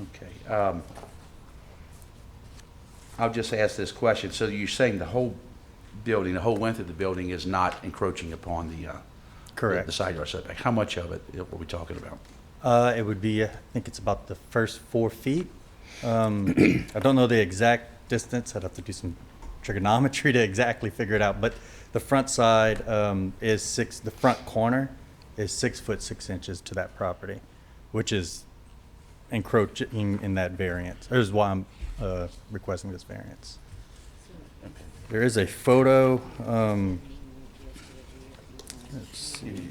Okay. I'll just ask this question. So you're saying the whole building, the whole length of the building is not encroaching upon the Correct. the side yard setback? How much of it are we talking about? It would be, I think it's about the first 4 feet. I don't know the exact distance. I'd have to do some trigonometry to exactly figure it out. But the front side the front corner is 6 foot 6 inches to that property, which is encroaching in that variance. That is why I'm requesting this variance. There is a photo. Let's see.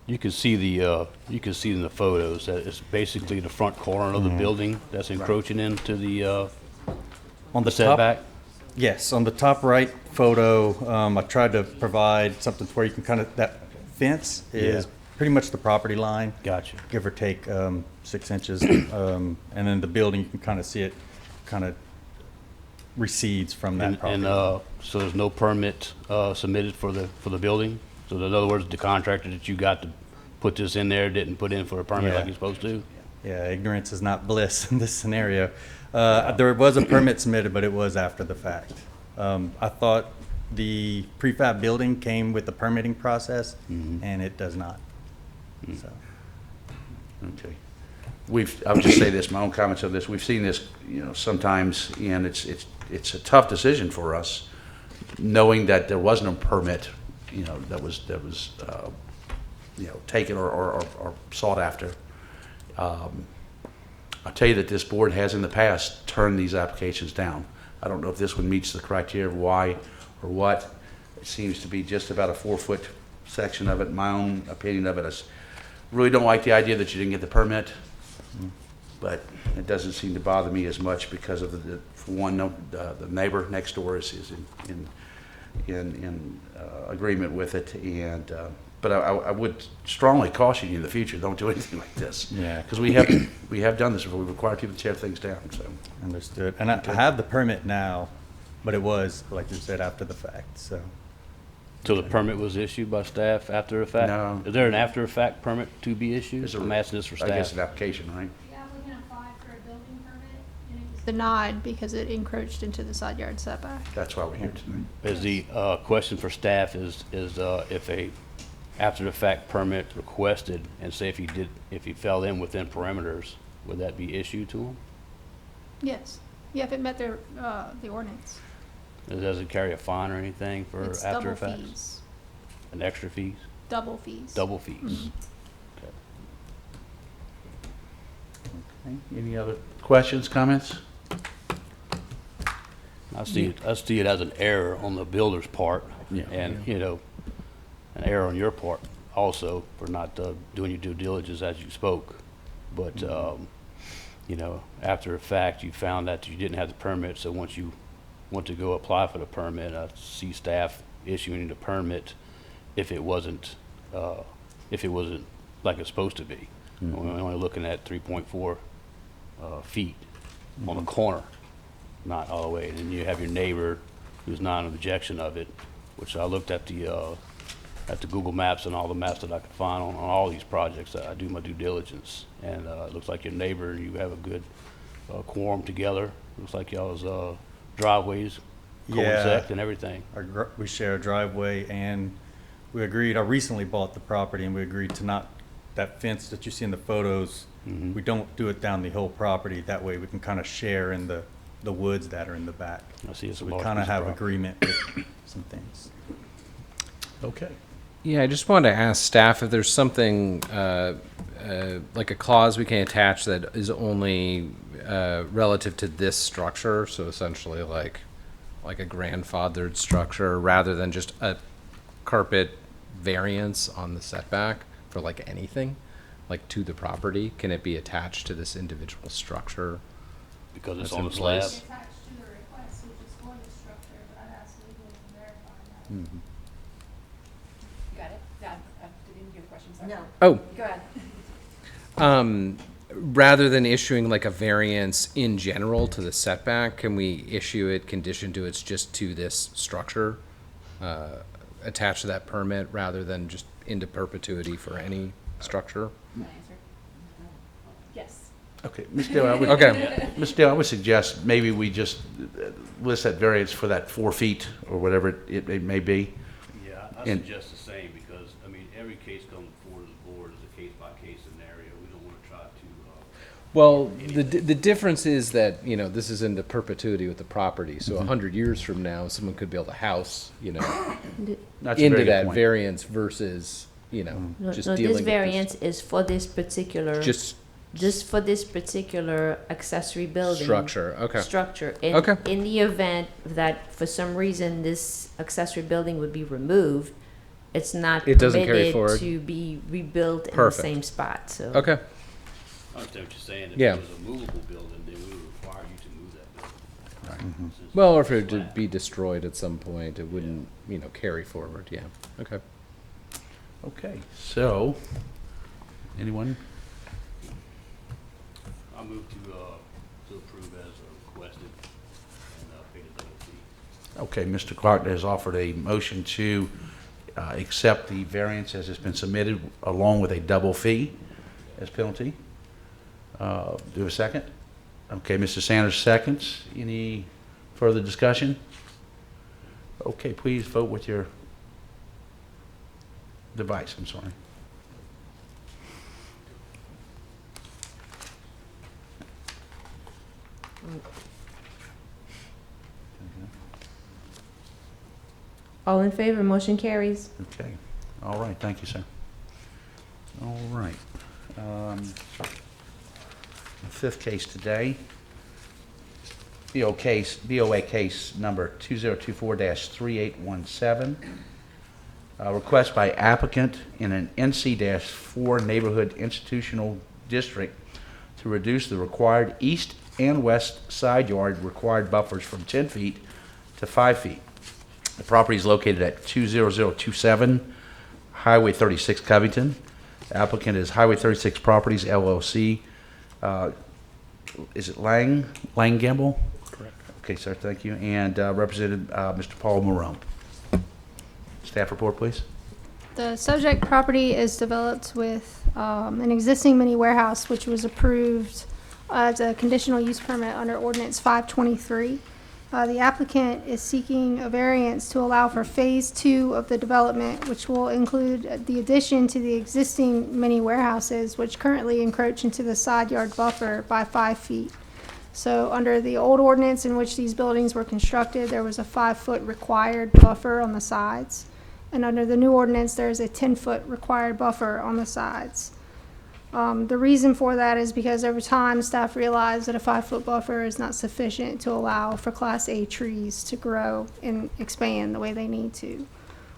You can see in the photos that it's basically the front corner of the building that's encroaching into the On the setback. Yes, on the top right photo, I tried to provide something where you can kind of, that fence is Yeah. pretty much the property line. Gotcha. Give or take 6 inches. And then the building, you can kind of see it kind of recedes from that property. So there's no permit submitted for the building? So in other words, the contractor that you got to put this in there didn't put in for a permit like Yeah. he's supposed to? Yeah, ignorance is not bliss in this scenario. There was a permit submitted, but it was after the fact. I thought the prefab building came with the permitting process, and it does not. So, Okay. I'll just say this, my own comments of this, we've seen this, sometimes, and it's a tough decision for us, knowing that there wasn't a permit, that was taken or sought after. I'll tell you that this board has in the past turned these applications down. I don't know if this one meets the criteria of why or what. It seems to be just about a 4-foot section of it. My own opinion of it is, really don't like the idea that you didn't get the permit, but it doesn't seem to bother me as much because of for one, the neighbor next door is in agreement with it, and but I would strongly caution you in the future, don't do anything like this. Yeah. Because we have done this before. We require people to tear things down. So understood. And I have the permit now, but it was, like you said, after the fact, so. So the permit was issued by staff after the fact? No. Is there an after the fact permit to be issued? There's a- I'm asking this for I guess staff. an application, right? The applicant applied for a building permit and it was denied because it encroached into the side yard setback. That's why we're here tonight. Is the question for staff is if a after the fact permit requested, and say if he fell in within perimeters, would that be issued to him? Yes. Yeah, if it met the ordinance. Does it carry a fine or anything for It's after double effects? fees. An extra fees? Double fees. Double fees? Mhm. Okay. Okay. Any other questions, comments? I see it as an error on the builder's part, Yeah. and, an error on your part also for not doing your due diligence as you spoke. But, after the fact, you found that you didn't have the permit, so once you went to go apply for the permit, I see staff issuing the permit if it wasn't like it's supposed to be. We're only looking at 3.4 feet on the corner, not all the way. And then you have your neighbor who's not an objection of it, which I looked at the Google Maps and all the maps that I could find on all these projects. I do my due diligence, and it looks like your neighbor, you have a good quorum together. Looks like y'all's driveways coincide and everything. We share a driveway, and we agreed, I recently bought the property, and we agreed to not, that fence that you see in the photos, we don't do it down the whole property. That way we can kind of share in the woods that are in the back. I see it's a So we large kind of piece of have property. agreement with some things. Okay. Yeah, I just wanted to ask staff if there's something, like a clause we can attach that is only relative to this structure, so essentially like a grandfathered structure, rather than just a carpet variance on the setback for like anything, like to the property. Can it be attached to this individual structure? Because it's That's on in the slab. place. Attached to the request, which is for the structure, but I'd ask legal to verify that. You got it? Yeah, didn't you have questions? Sorry. Oh, Go ahead. rather than issuing like a variance in general to the setback, can we issue it conditioned to it's just to this structure, attached to that permit, rather than just into perpetuity for any structure? Yes. Okay, Ms. Dale, Okay. Ms. Dale, I would suggest maybe we just list that variance for that 4 feet or whatever it may be. Yeah, I And- suggest the same, because, every case comes forward to the board is a case-by-case scenario. We don't want to try to, Well, the difference is that, this is into perpetuity with the property, so 100 years from now, someone could build a house, That's a into very good that point. variance versus, No, just no, dealing this with variance is for this particular, just for this particular accessory building. structure, okay. Structure. Okay. In the event that for some reason this accessory building would be removed, it's not It doesn't carry permitted forward. to be rebuilt in the Perfect. same spot, so. Okay, I understand what you're saying. If Yeah. it was a movable building, then we would require you to move that building. Well, or if it would be destroyed at some point, it wouldn't, carry forward, yeah. Okay. Okay, so, anyone? I move to approve as requested and pay the double fee. Okay, Mr. Clark has offered a motion to accept the variance as it's been submitted, along with a double fee as penalty. Do we have a second? Okay, Mr. Sanders seconds. Any further discussion? Okay, please vote with your device, I'm sorry. All in favor, motion carries. Okay, all right, thank you, sir. All right. The fifth case today, BOA case number 2024-3817. Request by applicant in an NC-4 neighborhood institutional district to reduce the required east and west side yard required buffers from 10 feet to 5 feet. The property is located at 20027 Highway 36 Covington. The applicant is Highway 36 Properties LLC. Is it Lang Gamble? Correct. Okay, sir, thank you. And represented Mr. Paul Marone. Staff report, please. The subject property is developed with an existing mini warehouse, which was approved as a conditional use permit under ordinance 523. The applicant is seeking a variance to allow for phase 2 of the development, which will include the addition to the existing mini warehouses, which currently encroach into the side yard buffer by 5 feet. So under the old ordinance in which these buildings were constructed, there was a 5-foot required buffer on the sides. And under the new ordinance, there's a 10-foot required buffer on the sides. The reason for that is because over time, staff realized that a 5-foot buffer is not sufficient to allow for Class A trees to grow and expand the way they need to.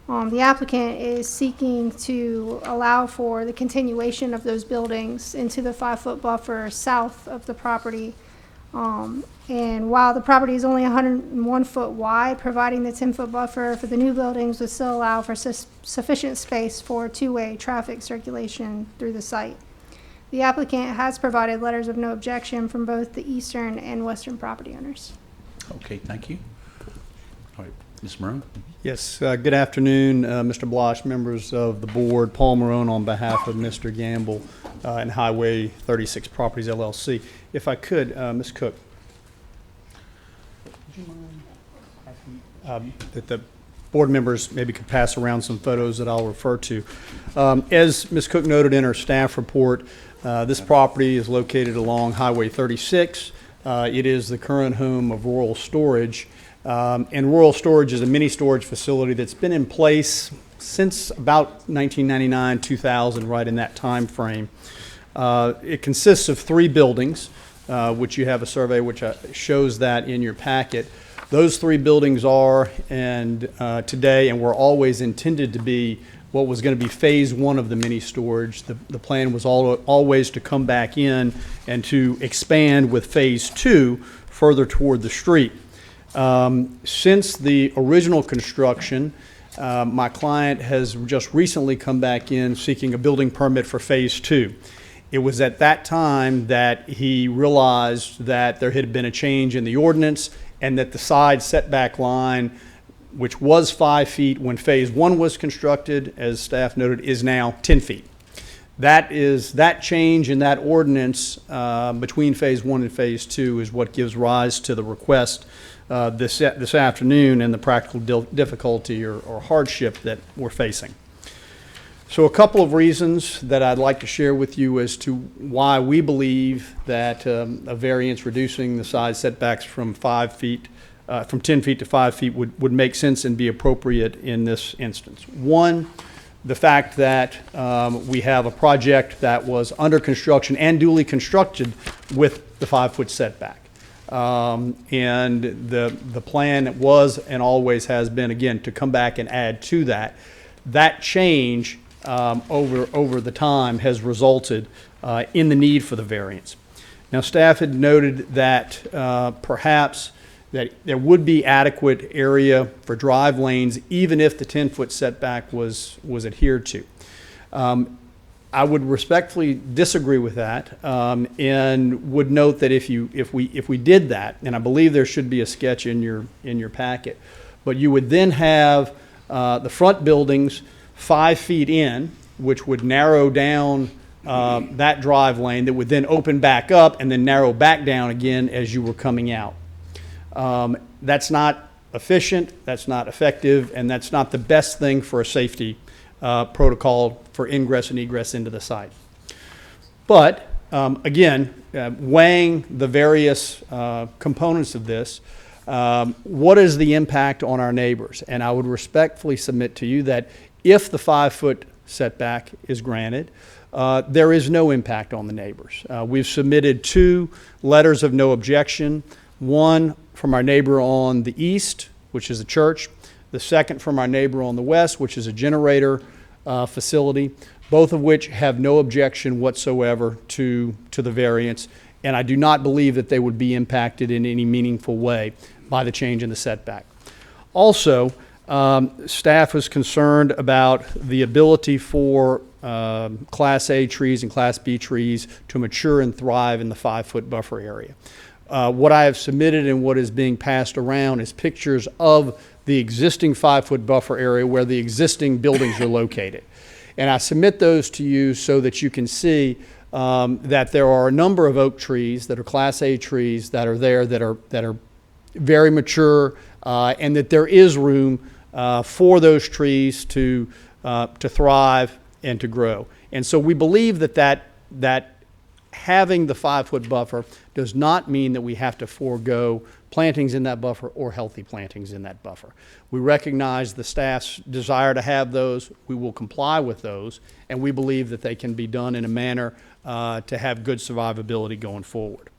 The applicant is seeking to allow for the continuation of those buildings into the 5-foot buffer south of the property. And while the property is only 101 foot wide, providing the 10-foot buffer for the new buildings would still allow for sufficient space for two-way traffic circulation through the site. The applicant has provided letters of no objection from both the eastern and western property owners. Okay, thank you. All right, Ms. Marone? Yes, good afternoon, Mr. Blosh, members of the board. Paul Marone on behalf of Mr. Gamble and Highway 36 Properties LLC. If I could, Ms. Cook, would you mind that the board members maybe could pass around some photos that I'll refer to. As Ms. Cook noted in her staff report, this property is located along Highway 36. It is the current home of Rural Storage. And Rural Storage is a mini storage facility that's been in place since about 1999, 2000, right in that time frame. It consists of 3 buildings, which you have a survey which shows that in your packet. Those 3 buildings are, and today, and were always intended to be, what was going to be phase 1 of the mini storage. The plan was always to come back in and to expand with phase 2 further toward the street. Since the original construction, my client has just recently come back in seeking a building permit for phase 2. It was at that time that he realized that there had been a change in the ordinance and that the side setback line, which was 5 feet when phase 1 was constructed, as staff noted, is now 10 feet. That change in that ordinance between phase 1 and phase 2 is what gives rise to the request this afternoon and the practical difficulty or hardship that we're facing. So a couple of reasons that I'd like to share with you as to why we believe that a variance reducing the side setbacks from 10 feet to 5 feet would make sense and be appropriate in this instance. One, the fact that we have a project that was under construction and duly constructed with the 5-foot setback. And the plan was and always has been, again, to come back and add to that. That change over the time has resulted in the need for the variance. Now, staff had noted that perhaps that there would be adequate area for drive lanes even if the 10-foot setback was adhered to. I would respectfully disagree with that, and would note that if we did that, and I believe there should be a sketch in your packet, but you would then have the front buildings 5 feet in, which would narrow down that drive lane that would then open back up and then narrow back down again as you were coming out. That's not efficient, that's not effective, and that's not the best thing for a safety protocol for ingress and egress into the site. But again, weighing the various components of this, what is the impact on our neighbors? And I would respectfully submit to you that if the 5-foot setback is granted, there is no impact on the neighbors. We've submitted 2 letters of no objection, one from our neighbor on the east, which is a church, the second from our neighbor on the west, which is a generator facility, both of which have no objection whatsoever to the variance, and I do not believe that they would be impacted in any meaningful way by the change in the setback. Also, staff is concerned about the ability for Class A trees and Class B trees to mature and thrive in the 5-foot buffer area. What I have submitted and what is being passed around is pictures of the existing 5-foot buffer area where the existing buildings are located. And I submit those to you so that you can see that there are a number of oak trees that are Class A trees that are there that are very mature, and that there is room for those trees to thrive and to grow. And so we believe that having the 5-foot buffer does not mean that we have to forego plantings in that buffer or healthy plantings in that buffer. We recognize the staff's desire to have those. We will comply with those, and we believe that they can be done in a manner to have good survivability going forward.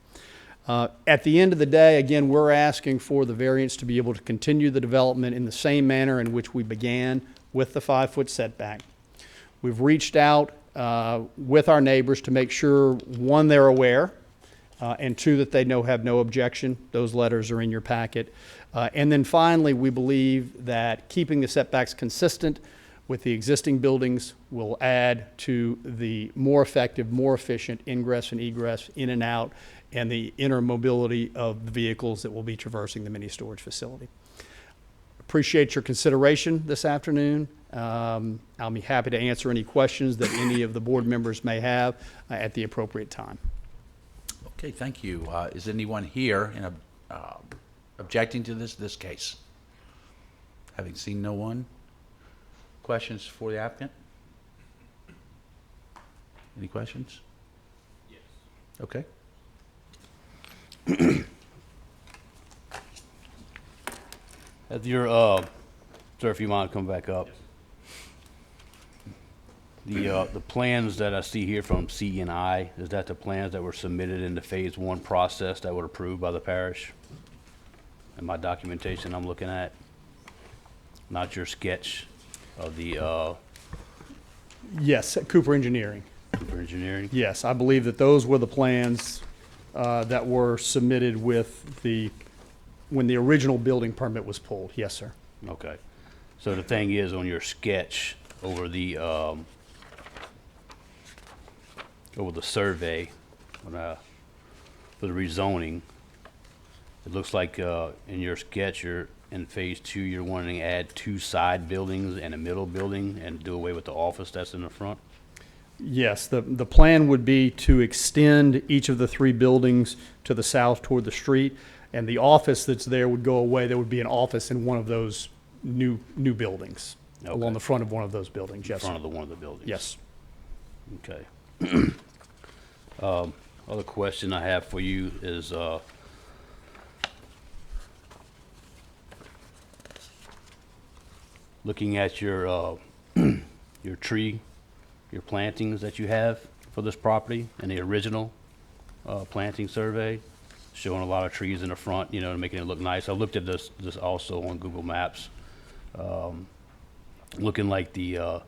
At the end of the day, again, we're asking for the variance to be able to continue the development in the same manner in which we began with the 5-foot setback. We've reached out with our neighbors to make sure, one, they're aware, and 2, that they have no objection. Those letters are in your packet. And then finally, we believe that keeping the setbacks consistent with the existing buildings will add to the more effective, more efficient ingress and egress in and out and the intermobility of the vehicles that will be traversing the mini storage facility. Appreciate your consideration this afternoon. I'll be happy to answer any questions that any of the board members may have at the appropriate time. Okay, thank you. Is anyone here objecting to this case? Having seen no one, questions for the applicant? Any questions? Yes. Okay. As your, sir, if you mind, come back up. The plans that I see here from C&I, is that the plans that were submitted in the phase 1 process that were approved by the parish? And my documentation I'm looking at, not your sketch of the Yes, Cooper Engineering. for engineering? Yes, I believe that those were the plans that were submitted when the original building permit was pulled. Yes, sir. Okay. So the thing is, on your sketch over the survey for the rezoning, it looks like in your sketch, in phase 2, you're wanting to add 2 side buildings and a middle building and do away with the office that's in the front? Yes, the plan would be to extend each of the 3 buildings to the south toward the street, and the office that's there would go away. There would be an office in one of those new buildings, along the front of one of those buildings, yes. In front of one of the buildings? Yes. Okay. Other question I have for you is, looking at your plantings that you have for this property and the original planting survey, showing a lot of trees in the front, making it look nice. I looked at this also on Google Maps, looking like the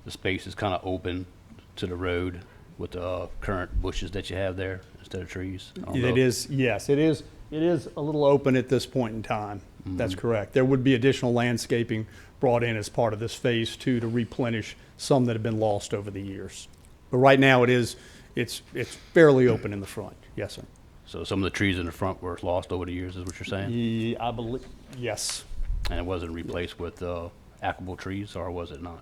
space is kind of open to the road with the current bushes that you have there instead of trees. It is, yes, it is. It is a little open at this point in time. That's correct. There would be additional landscaping brought in as part of this phase 2 to replenish some that have been lost over the years. But right now it's fairly open in the front. Yes, sir. So some of the trees in the front were lost over the years, is what you're saying? I believe, yes. And it wasn't replaced with applicable trees, or was it not?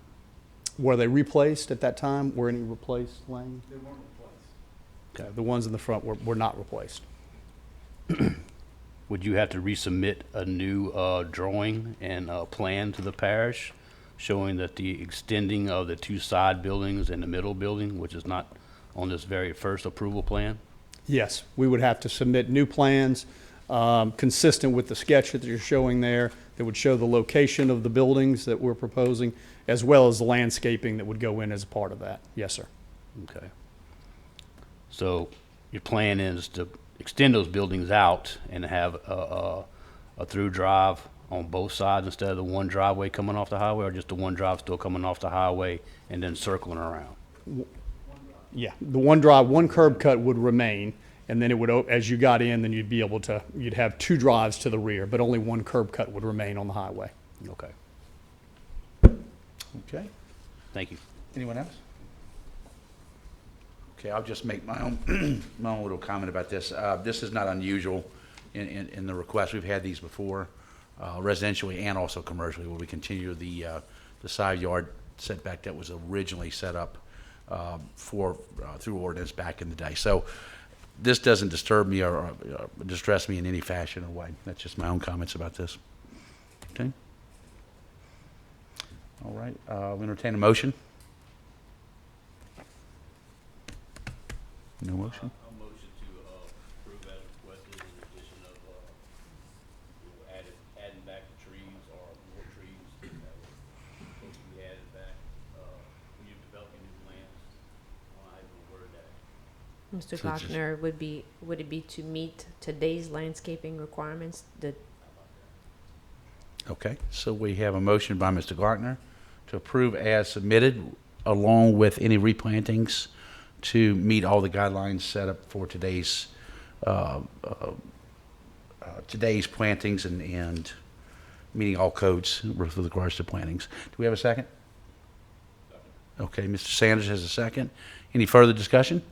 Were they replaced at that time? Were any replaced, Lane? They weren't replaced. Okay, the ones in the front were not replaced. Would you have to resubmit a new drawing and plan to the parish showing that the extending of the two side buildings and the middle building, which is not on this very first approval plan? Yes, we would have to submit new plans consistent with the sketch that you're showing there that would show the location of the buildings that we're proposing, as well as the landscaping that would go in as a part of that. Yes, sir. Okay. So your plan is to extend those buildings out and have a through drive on both sides instead of the one driveway coming off the highway, or just the one drive still coming off the highway and then circling around? Yeah, the one drive, one curb cut would remain, and then it would, as you got in, then you'd have two drives to the rear, but only one curb cut would remain on the highway. Okay. Okay. Thank you. Anyone else? Okay, I'll just make my own, my own little comment about this. This is not unusual in the request. We've had these before, residentially and also commercially, where we continue the side yard setback that was originally set up through ordinance back in the day. So this doesn't disturb me or distress me in any fashion or way. That's just my own comments about this. Okay. All right, we'll entertain a motion. No motion? A motion to approve as requested in addition of, adding back the trees or more trees that were supposed to be added back, when you're developing new plans. I don't word that. Mr. Gochner, would it be to meet today's landscaping requirements? Okay, so we have a motion by Mr. Gartner to approve as submitted, along with any replantings to meet all the guidelines set up for today's plantings and meeting all codes with regards to plantings. Do we have a second? Okay, Mr. Sanders has a second. Any further discussion?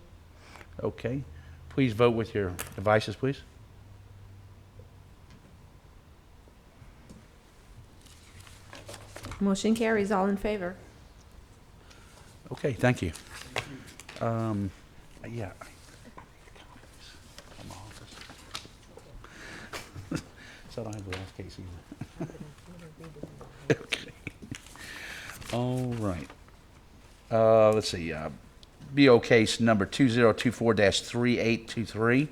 Okay, please vote with your devices, please. Motion carries. All in favor? Okay, thank you. Yeah. From my office. So I don't have the last case either. Okay. All right. Let's see. BO case number 2024-3823.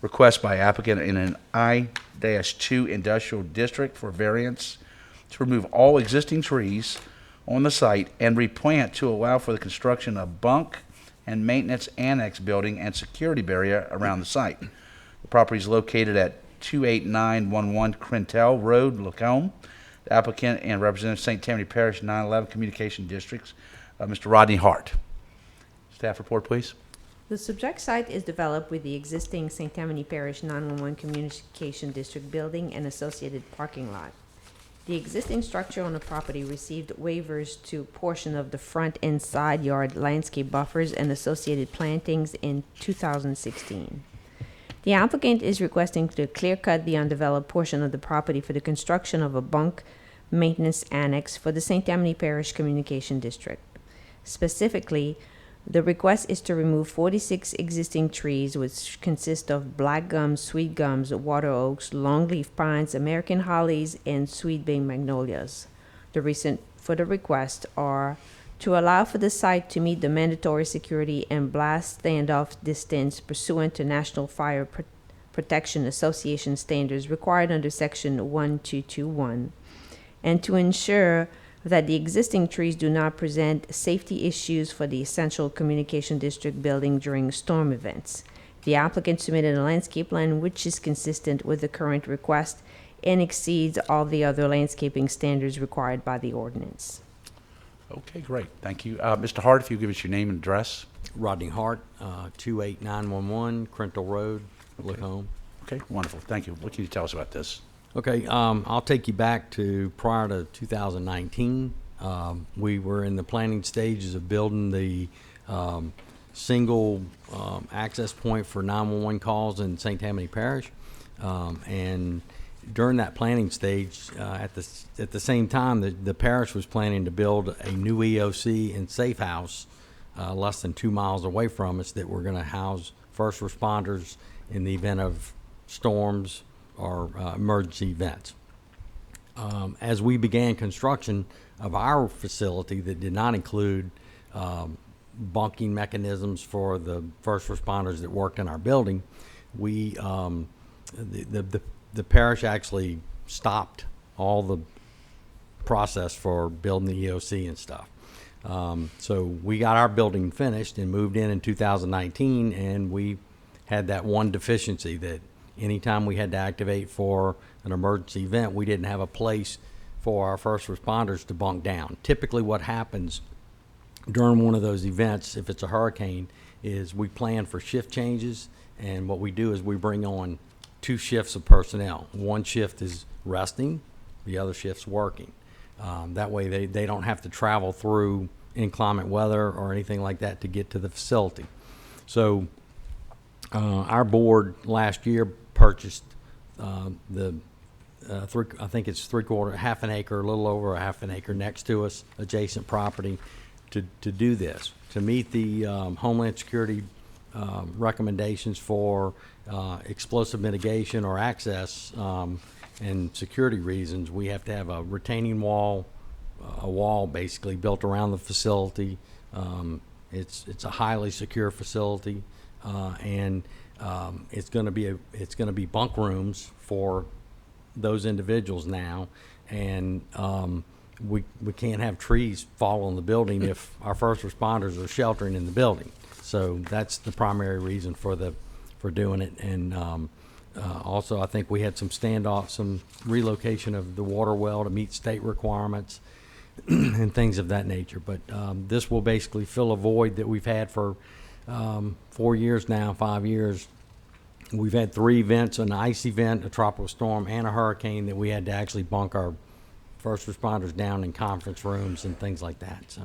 Request by applicant in an I-2 industrial district for variance to remove all existing trees on the site and replant to allow for the construction of bunk and maintenance annex building and security barrier around the site. The property is located at 28911 Crentel Road, Lacombe. The applicant and representative St. Tammany Parish 911 Communication Districts, Mr. Rodney Hart. Staff report, please. The subject site is developed with the existing St. Tammany Parish 911 Communication District building and associated parking lot. The existing structure on the property received waivers to portion of the front and side yard landscape buffers and associated plantings in 2016. The applicant is requesting to clear cut the undeveloped portion of the property for the construction of a bunk maintenance annex for the St. Tammany Parish Communication District. Specifically, the request is to remove 46 existing trees, which consist of black gums, sweet gums, water oaks, longleaf pines, American hollies, and sweet bay magnolias. The reason for the request are to allow for the site to meet the mandatory security and blast standoff distance pursuant to National Fire Protection Association standards required under Section 1221, and to ensure that the existing trees do not present safety issues for the essential communication district building during storm events. The applicant submitted a landscape plan which is consistent with the current request and exceeds all the other landscaping standards required by the ordinance. Okay, great. Thank you. Mr. Hart, if you give us your name and address. Rodney Hart, 28911 Crental Road, Lacombe. Okay, wonderful. Thank you. What can you tell us about this? Okay, I'll take you back to prior to 2019. We were in the planning stages of building the single access point for 911 calls in St. Tammany Parish. And during that planning stage, at the same time, the parish was planning to build a new EOC and safe house less than 2 miles away from us that were going to house first responders in the event of storms or emergency events. As we began construction of our facility that did not include bunking mechanisms for the first responders that worked in our building, we the parish actually stopped all the process for building the EOC and stuff. So we got our building finished and moved in 2019, and we had that one deficiency that anytime we had to activate for an emergency event, we didn't have a place for our first responders to bunk down. Typically what happens during one of those events, if it's a hurricane, is we plan for shift changes, and what we do is we bring on 2 shifts of personnel. One shift is resting, the other shift's working. That way they don't have to travel through inclement weather or anything like that to get to the facility. So our board last year purchased I think it's half an acre, a little over a half an acre next to us, adjacent property, to do this, to meet the Homeland Security recommendations for explosive mitigation or access and security reasons. We have to have a retaining wall, a wall basically built around the facility. It's a highly secure facility, and it's going to be bunk rooms for those individuals now, and we can't have trees fall on the building if our first responders are sheltering in the building. So that's the primary reason for doing it. And also, I think we had some relocation of the water well to meet state requirements and things of that nature. But this will basically fill a void that we've had for 4 years now, 5 years. We've had 3 events: an ice event, a tropical storm, and a hurricane that we had to actually bunk our first responders down in conference rooms and things like that. So,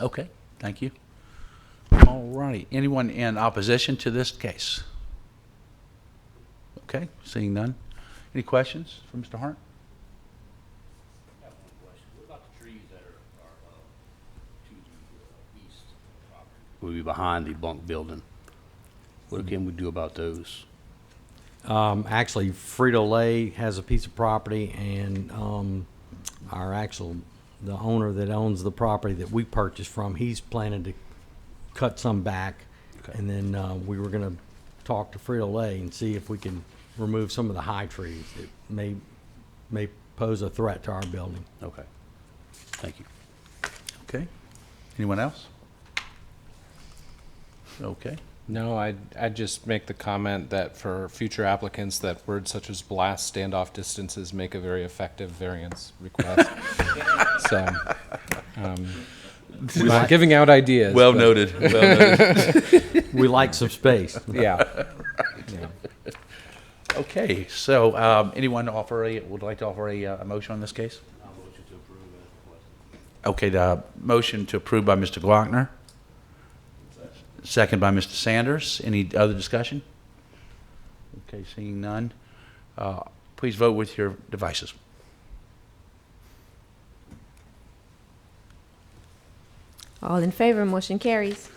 Okay, thank you. All righty. Anyone in opposition to this case? Okay, seeing none. Any questions for Mr. Hart? I have one question. What about the trees that are to the east of the property? Will be behind the bunk building. What can we do about those? Actually, Frito-Lay has a piece of property, and the owner that owns the property that we purchased from, he's planning to cut some back. Okay. And then we were going to talk to Frito-Lay and see if we can remove some of the high trees that may pose a threat to our building. Okay, thank you. Okay, anyone else? Okay. No, I'd just make the comment that for future applicants, that words such as blast standoff distances make a very effective variance request. So, we're not giving out ideas. Well but- noted, well noted. We like some space. Yeah. Yeah. Okay, so anyone would like to offer a motion on this case? I'll motion to approve as requested. Okay, the motion to approve by Mr. Glockner. Second by Mr. Sanders. Any other discussion? Okay, seeing none. Please vote with your devices. All in favor, motion carries.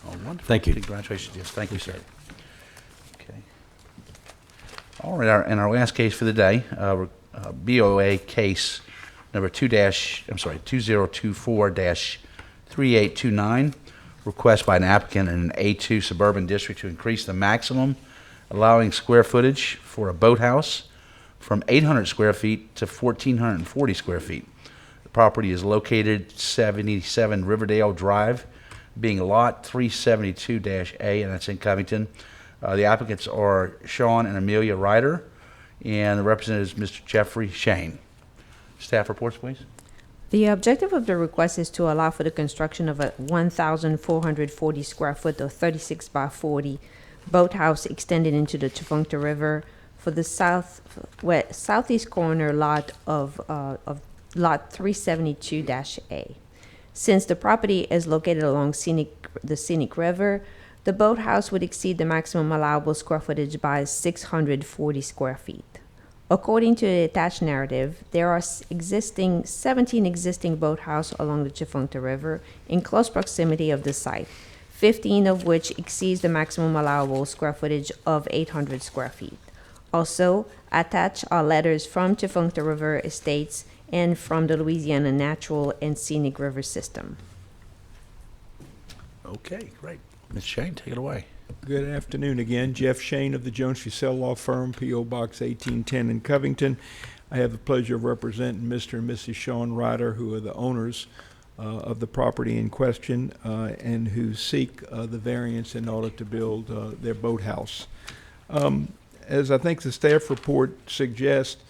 Oh, wonderful. Thank you. Congratulations, yes, thank you, sir. Okay. All right, in our last case for the day, BOA case number 2024-3829, request by an applicant in an A2 suburban district to increase the maximum allowing square footage for a boathouse from 800 square feet to 1,440 square feet. The property is located 77 Riverdale Drive, being lot 372-A, and that's in Covington. The applicants are Sean and Amelia Ryder, and the representative is Mr. Jeffrey Shane. Staff reports, please. The objective of the request is to allow for the construction of a 1,440 square foot or 36 by 40 boathouse extending into the Tchefuncte River for the southeast corner lot of lot 372-A. Since the property is located along the scenic river, the boathouse would exceed the maximum allowable square footage by 640 square feet. According to the attached narrative, there are 17 existing boathouses along the Tchefuncte River in close proximity of the site, 15 of which exceeds the maximum allowable square footage of 800 square feet. Also, attached are letters from Tchefuncte River Estates and from the Louisiana Natural and Scenic River System. Okay, great. Ms. Shane, take it away. Good afternoon again. Jeff Shane of the Jones Fussell Law Firm, P.O. Box 1810 in Covington. I have the pleasure of representing Mr. and Mrs. Sean Ryder, who are the owners of the property in question and who seek the variance in order to build their boathouse. As I think the staff report suggests,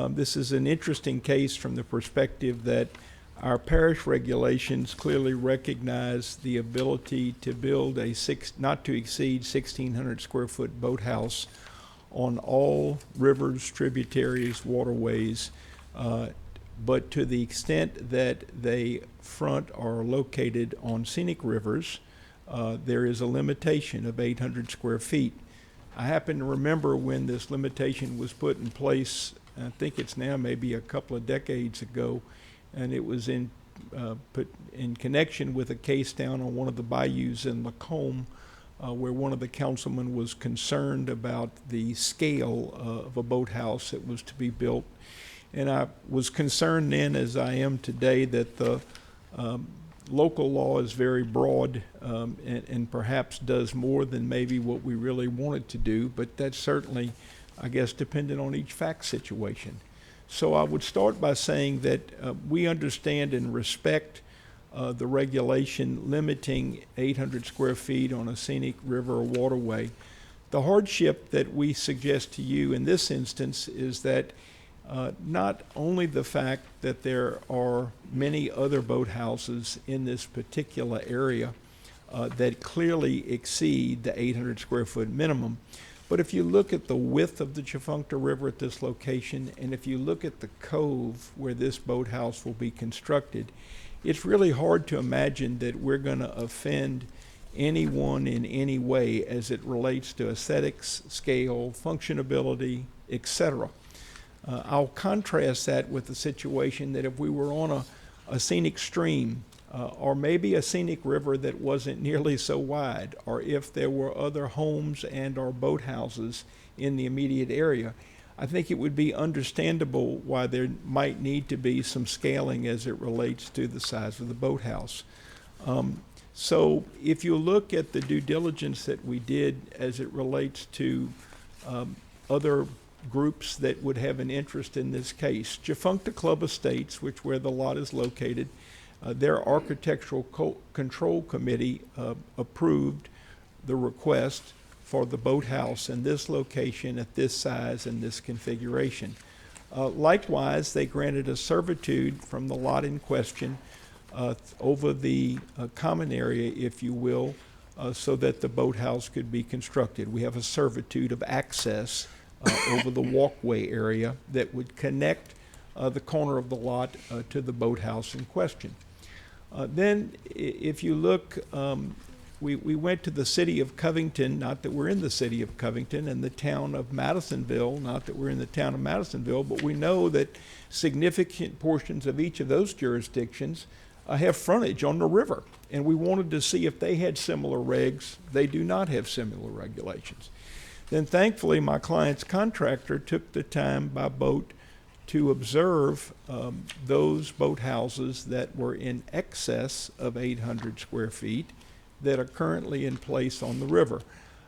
this is an interesting case from the perspective that our parish regulations clearly recognize the ability to build a not to exceed 1,600 square foot boathouse on all rivers, tributaries, waterways, but to the extent that they front or are located on scenic rivers, there is a limitation of 800 square feet. I happen to remember when this limitation was put in place, I think it's now maybe a couple of decades ago, and it was put in connection with a case down on one of the bayous in Lacombe, where one of the councilmen was concerned about the scale of a boathouse that was to be built. And I was concerned then, as I am today, that the local law is very broad and perhaps does more than maybe what we really wanted to do, but that's certainly, I guess, dependent on each fact situation. So I would start by saying that we understand and respect the regulation limiting 800 square feet on a scenic river or waterway. The hardship that we suggest to you in this instance is that not only the fact that there are many other boathouses in this particular area that clearly exceed the 800 square foot minimum, but if you look at the width of the Tchefuncte River at this location, and if you look at the cove where this boathouse will be constructed, it's really hard to imagine that we're going to offend anyone in any way as it relates to aesthetics, scale, functionability, etc. I'll contrast that with the situation that if we were on a scenic stream or maybe a scenic river that wasn't nearly so wide, or if there were other homes and or boathouses in the immediate area, I think it would be understandable why there might need to be some scaling as it relates to the size of the boathouse. So if you look at the due diligence that we did as it relates to other groups that would have an interest in this case, Tchefuncte Club Estates, which where the lot is located, their architectural control committee approved the request for the boathouse in this location at this size and this configuration. Likewise, they granted a servitude from the lot in question over the common area, if you will, so that the boathouse could be constructed. We have a servitude of access over the walkway area that would connect the corner of the lot to the boathouse in question. Then, if you look, we went to the city of Covington, not that we're in the city of Covington, and the town of Madisonville, not that we're in the town of Madisonville, but we know that significant portions of each of those jurisdictions have frontage on the river. And we wanted to see if they had similar regs. They do not have similar regulations. Then thankfully, my client's contractor took the time by boat to observe those boathouses that were in excess of 800 square feet that are currently in place on the river.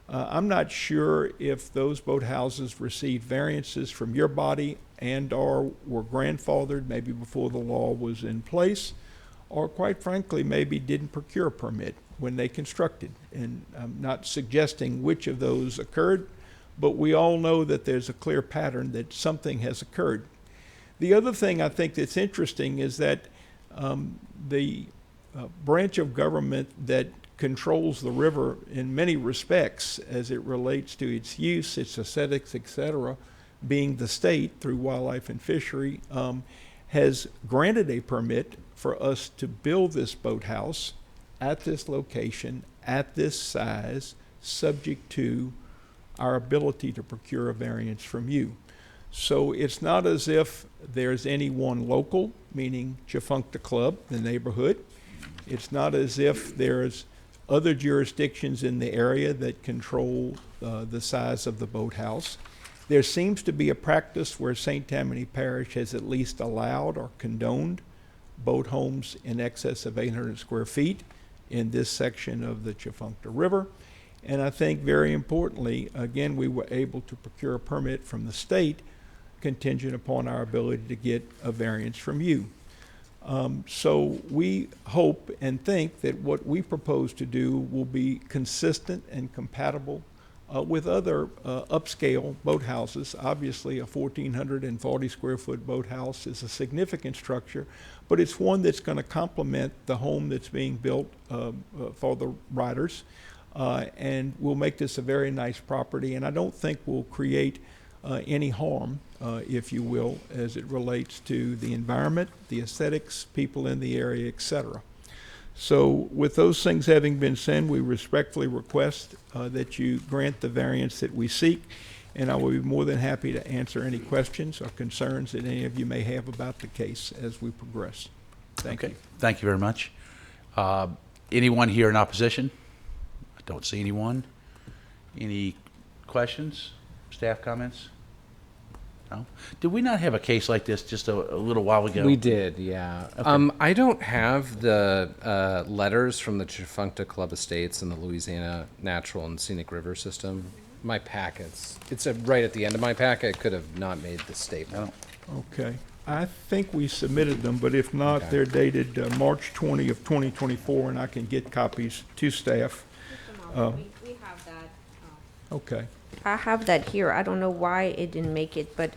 I'm not sure if those boathouses received variances from your body and or were grandfathered maybe before the law was in place, or quite frankly, maybe didn't procure a permit when they constructed. And I'm not suggesting which of those occurred, but we all know that there's a clear pattern that something has occurred. The other thing I think that's interesting is that the branch of government that controls the river in many respects as it relates to its use, its aesthetics, etc., being the state through Wildlife and Fishery, has granted a permit for us to build this boathouse at this location, at this size, subject to our ability to procure a variance from you. So it's not as if there's any one local, meaning Chifuncta Club, the neighborhood. It's not as if there's other jurisdictions in the area that control the size of the boathouse. There seems to be a practice where St. Tammany Parish has at least allowed or condoned boat homes in excess of 800 square feet in this section of the Chifuncta River. And I think very importantly, again, we were able to procure a permit from the state contingent upon our ability to get a variance from you. So we hope and think that what we propose to do will be consistent and compatible with other upscale boathouses. Obviously, a 1,440 square foot boathouse is a significant structure, but it's one that's going to complement the home that's being built for the riders, and will make this a very nice property. And I don't think will create any harm, if you will, as it relates to the environment, the aesthetics, people in the area, etc. So with those things having been said, we respectfully request that you grant the variance that we seek, and I will be more than happy to answer any questions or concerns that any of you may have about the case as we progress. Thank you. Thank you very much. Anyone here in opposition? I don't see anyone. Any questions? Staff comments? No? Did we not have a case like this just a little while ago? We did, yeah. Okay. I don't have the letters from the Chifuncta Club Estates and the Louisiana Natural and Scenic River System. My packets. It's right at the end of my packet. Could have not made the statement. Okay. I think we submitted them, but if not, they're dated March 20 of 2024, and I can get copies to staff. We have that. Okay. I have that here. I don't know why it didn't make it, but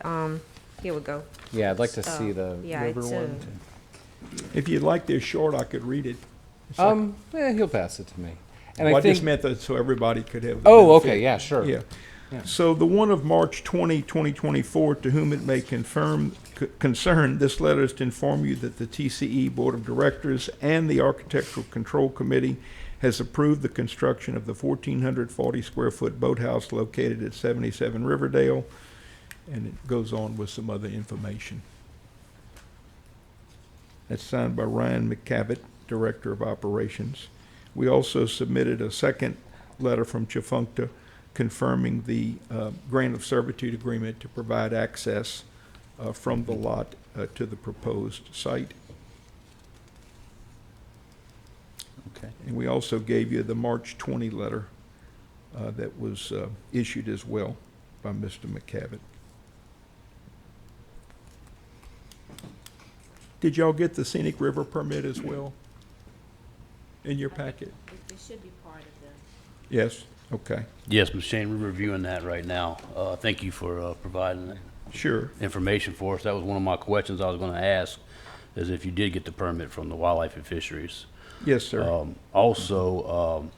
here we go. Yeah, I'd like to see the Yeah, river it's one. If you'd like this short, I could read it. He'll pass it to me. And Well, I I just think, meant that so everybody could have. the oh, benefit. okay, yeah, sure. Yeah. So the one of March 20, 2024, to whom it may concern, this letter is to inform you that the TCE Board of Directors and the Architectural Control Committee has approved the construction of the 1,440 square foot boathouse located at 77 Riverdale, and it goes on with some other information. That's signed by Ryan McCavitt, Director of Operations. We also submitted a second letter from Chifuncta confirming the grant of servitude agreement to provide access from the lot to the proposed site. Okay. And we also gave you the March 20 letter that was issued as well by Mr. McCavitt. Did y'all get the scenic river permit as well in your packet? It should be part of the. Yes, okay, Yes, Ms. Shane, we're reviewing that right now. Thank you for providing that sure. information for us. That was one of my questions I was going to ask, is if you did get the permit from the Wildlife and Fisheries. Yes, sir. Also,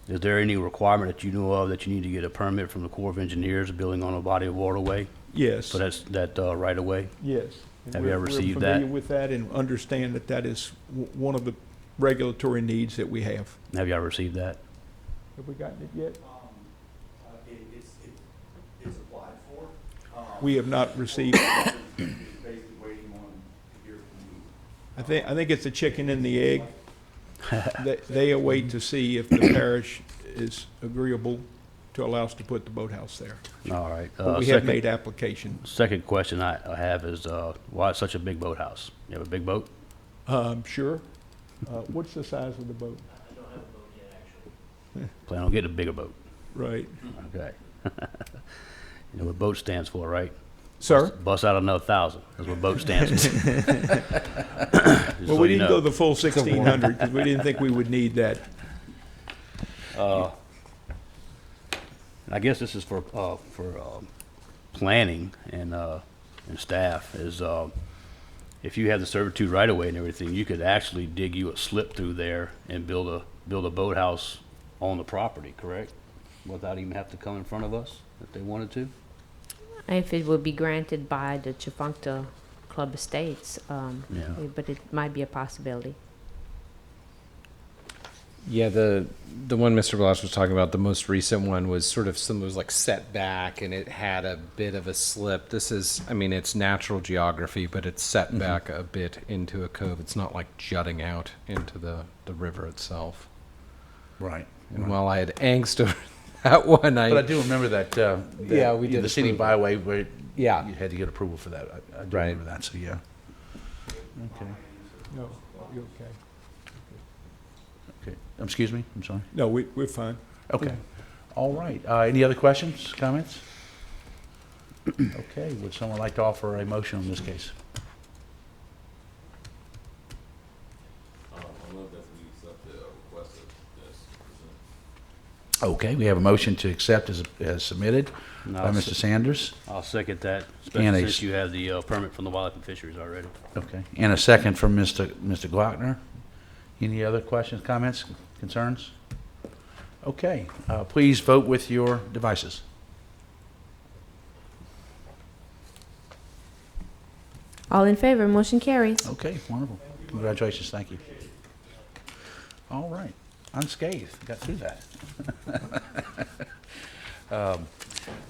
is there any requirement that you know of that you need to get a permit from the Corps of Engineers building on a body of waterway? Yes, So that right of way? yes. And Have you ever received We're that? familiar with that and understand that that is one of the regulatory needs that we have. Have you ever received that? Have we gotten it yet? It's applied for. We have not received. Basically waiting on to hear from you. I think it's a chicken and the egg. They await to see if the parish is agreeable to allow us to put the boathouse there. All right. But we have made application. Second question I have is, why it's such a big boathouse? You have a big boat? Sure. What's the size of the boat? Plan on getting a bigger boat? Right. Okay. You know what boat stands for, right? Sir? Bust out another 1,000. That's what boat stands for. Well, we didn't go the full 1,600 because we didn't think we would need that. I guess this is for planning and staff is, if you have the servitude right away and everything, you could actually dig you a slip through there and build build a boathouse on the property, correct? Without even have to come in front of us if they wanted to? If it would be granted by the Chifuncta Club Estates, Yeah. but it might be a possibility. Yeah, the one Mr. Blas was talking about, the most recent one was sort of some was like set back and it had a bit of a slip. This is, I mean, it's natural geography, but it's set back a bit into a cove. It's not like jutting out into the river itself. Right. And while I had angst over that one, But I do remember that, Yeah, we did the city approve it. byway where Yeah. you had to get approval for that. I do Right. remember that, so yeah. Okay. No, you okay? Okay. Excuse me, I'm sorry. No, we're fine. Okay. All right. Any other questions, comments? Okay, would someone like to offer a motion on this case? Okay, we have a motion to accept as submitted by I'll Mr. se- Sanders. I'll second that, And especially a since you have the permit from the Wildlife and Fisheries already. Okay, and a second from Mr. Glockner. Any other questions, comments, concerns? Okay, please vote with your devices. All in favor, motion carries. Okay, wonderful. Congratulations, thank you. All right, unscathed, got through that.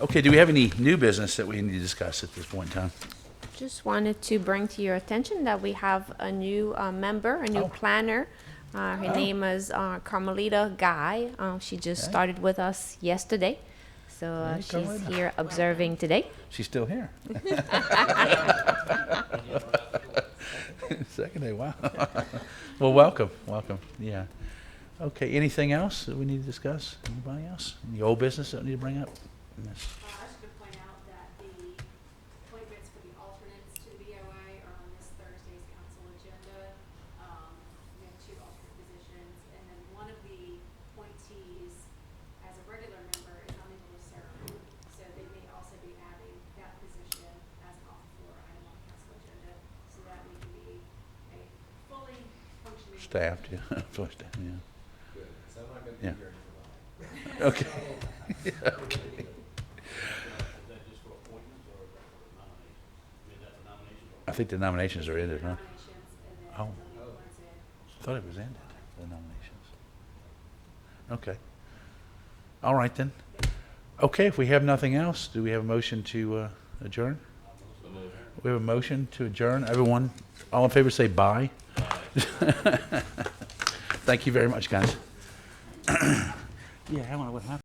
Okay, do we have any new business that we need to discuss at this point in time? Just wanted to bring to your attention that we have a new member, a new planner. Her name is Carmelita Guy. She just started with us yesterday. So Hey, she's Carmelita. here observing today. She's still here. Second day, wow. Well, welcome, yeah. Okay, anything else that we need to discuss? Anybody else? Any old business that we need to bring up? I should point out that the appointments for the alternates to the BOA are on this Thursday's council agenda. We have 2 alternate positions, and then one of the appointees, as a regular member, is unable to serve. So they may also be adding that position as an off-the-floor item on the council agenda, so that we can be a fully functioning. Staffed, yeah, fully staffed, yeah. Yeah. Okay. Yeah, okay. Is that just for appointments or is that for nominations? I mean, that's a nomination or? I think the nominations are ended, huh? Nominations, and then Oh. the new ones in. Thought it was ended, the nominations. Okay. All right, then. Okay, if we have nothing else, do we have a motion to adjourn? We have a motion to adjourn. Everyone, all in favor, say bye. Thank you very much, guys. Yeah, I don't know what happened.